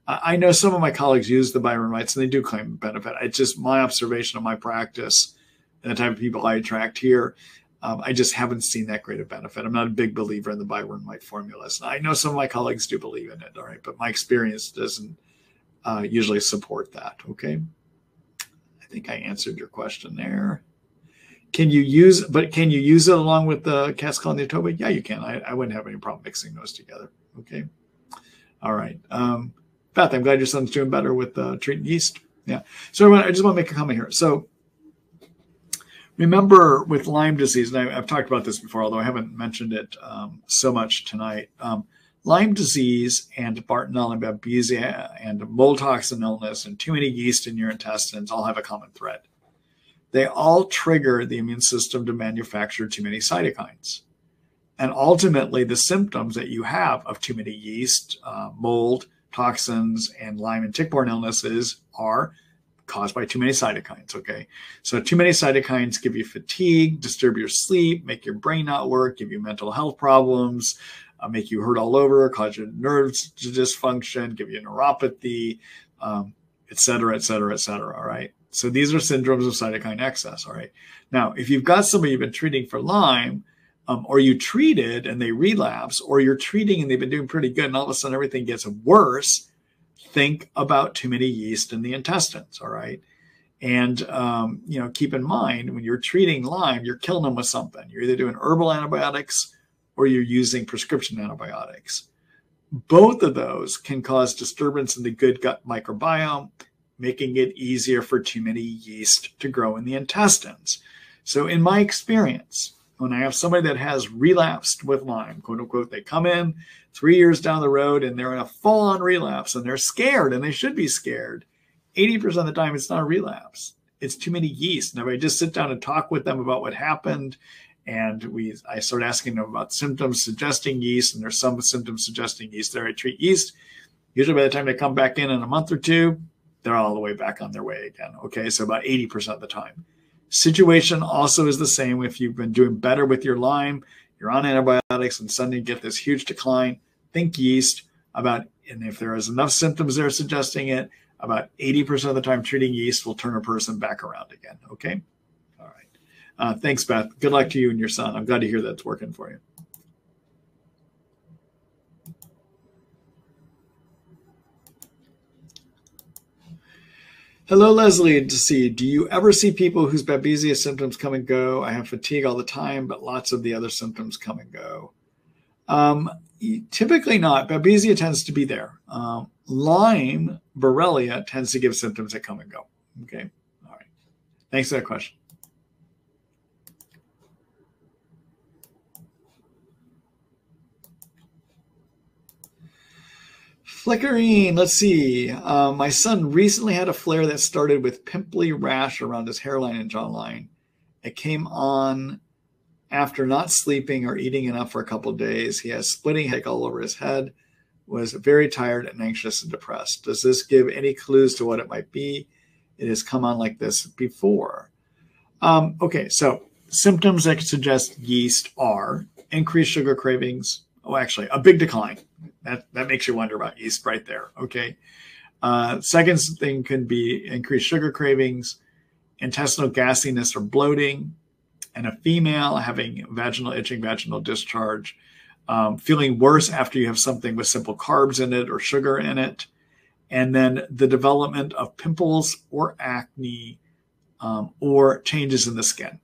I know some of my colleagues use the Byron Whites, and they do claim benefit. It's just my observation of my practice and the type of people I attract here. I just haven't seen that great of benefit. I'm not a big believer in the Byron White formulas. I know some of my colleagues do believe in it, all right, but my experience doesn't usually support that, okay? I think I answered your question there. Can you use it along with the cat's claw and the Otoba? Yeah, you can. I wouldn't have any problem mixing those together, okay? All right. Beth, I'm glad your son's doing better with treating yeast. Yeah. So I just want to make a comment here. So Remember with Lyme disease, and I've talked about this before, although I haven't mentioned it so much tonight. Lyme disease and Bartonella and Babesia and mold toxin illness and too many yeast in your intestines all have a common thread. They all trigger the immune system to manufacture too many cytokines. And ultimately, the symptoms that you have of too many yeast, mold, toxins, and Lyme and tick-borne illnesses are caused by too many cytokines, okay? So too many cytokines give you fatigue, disturb your sleep, make your brain not work, give you mental health problems, make you hurt all over, cause your nerves to dysfunction, give you neuropathy, et cetera, et cetera, et cetera, all right? So these are syndromes of cytokine excess, all right? Now, if you've got somebody you've been treating for Lyme, or you treated and they relapse, or you're treating and they've been doing pretty good and all of a sudden everything gets worse, think about too many yeast in the intestines, all right? And, you know, keep in mind, when you're treating Lyme, you're killing them with something. You're either doing herbal antibiotics or you're using prescription antibiotics. Both of those can cause disturbance in the good gut microbiome, making it easier for too many yeast to grow in the intestines. So in my experience, when I have somebody that has relapsed with Lyme, quote unquote, they come in 3 years down the road and they're in a full-on relapse and they're scared, and they should be scared. 80% of the time, it's not a relapse. It's too many yeast. Now, I just sit down and talk with them about what happened, and I start asking them about symptoms suggesting yeast, and there's some symptoms suggesting yeast there. I treat yeast. Usually by the time they come back in a month or two, they're all the way back on their way again. Okay, so about 80% of the time. Situation also is the same. If you've been doing better with your Lyme, you're on antibiotics, and suddenly you get this huge decline, think yeast. And if there is enough symptoms there suggesting it, about 80% of the time treating yeast will turn a person back around again. Okay? All right. Thanks, Beth. Good luck to you and your son. I'm glad to hear that's working for you. Hello, Leslie. To see, do you ever see people whose Babesia symptoms come and go? I have fatigue all the time, but lots of the other symptoms come and go. Typically not. Babesia tends to be there. Lyme, Borrelia tends to give symptoms that come and go. Okay. All right. Thanks for that question. Flickering, let's see. My son recently had a flare that started with pimply rash around his hairline and jawline. It came on after not sleeping or eating enough for a couple of days. He has splitting headache all over his head, was very tired and anxious and depressed. Does this give any clues to what it might be? It has come on like this before. Okay, so symptoms that suggest yeast are increased sugar cravings. Oh, actually, a big decline. That makes you wonder about yeast right there, okay? Second thing can be increased sugar cravings, intestinal gassiness or bloating, and a female having vaginal itching, vaginal discharge, feeling worse after you have something with simple carbs in it or sugar in it, and then the development of pimples or acne or changes in the skin.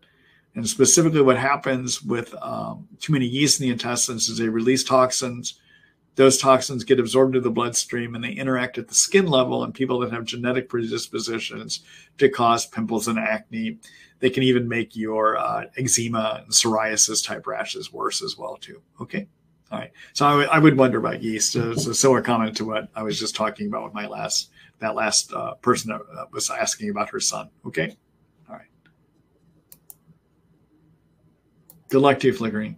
And specifically what happens with too many yeast in the intestines is they release toxins. Those toxins get absorbed into the bloodstream and they interact at the skin level, and people that have genetic predispositions to cause pimples and acne. They can even make your eczema and psoriasis type rashes worse as well too. Okay. All right. So I would wonder about yeast. It's a similar comment to what I was just talking about with that last person that was asking about her son. Okay. All right. Good luck to you, Flickering.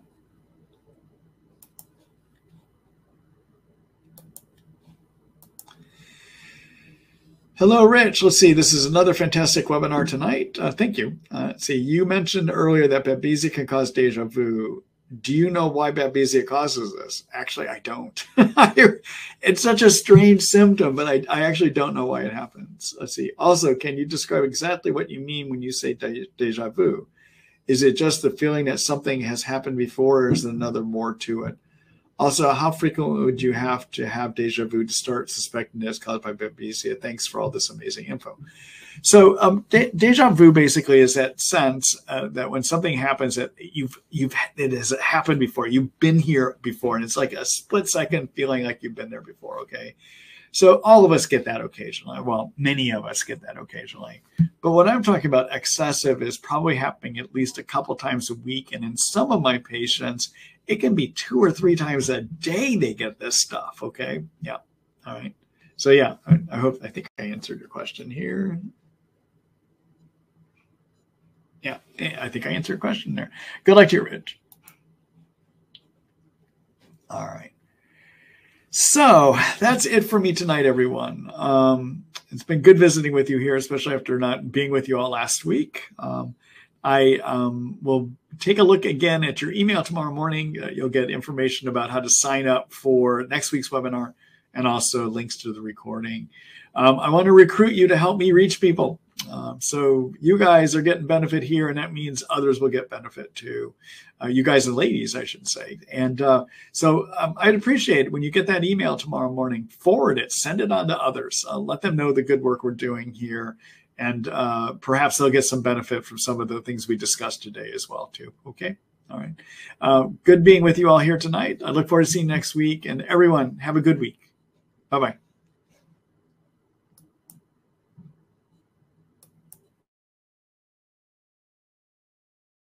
Hello, Rich. Let's see. This is another fantastic webinar tonight. Thank you. Let's see. You mentioned earlier that Babesia can cause deja vu. Do you know why Babesia causes this? Actually, I don't. It's such a strange symptom, but I actually don't know why it happens. Let's see. Also, can you describe exactly what you mean when you say deja vu? Is it just the feeling that something has happened before, or is there another more to it? Also, how frequently would you have to have deja vu to start suspecting that it's caused by Babesia? Thanks for all this amazing info. So deja vu basically is that sense that when something happens that it has happened before, you've been here before, and it's like a split second feeling like you've been there before. Okay. So all of us get that occasionally. Well, many of us get that occasionally. But what I'm talking about excessive is probably happening at least a couple times a week. And in some of my patients, it can be 2 or 3 times a day they get this stuff. Okay. Yeah. All right. So yeah, I think I answered your question here. Yeah, I think I answered your question there. Good luck to you, Rich. All right. So that's it for me tonight, everyone. It's been good visiting with you here, especially after not being with you all last week. I will take a look again at your email tomorrow morning. You'll get information about how to sign up for next week's webinar and also links to the recording. I want to recruit you to help me reach people. So you guys are getting benefit here, and that means others will get benefit too. You guys and ladies, I should say. And so I'd appreciate it when you get that email tomorrow morning, forward it, send it on to others. Let them know the good work we're doing here. And perhaps they'll get some benefit from some of the things we discussed today as well too. Okay. All right. Good being with you all here tonight. I look forward to seeing you next week. And everyone, have a good week. Bye-bye.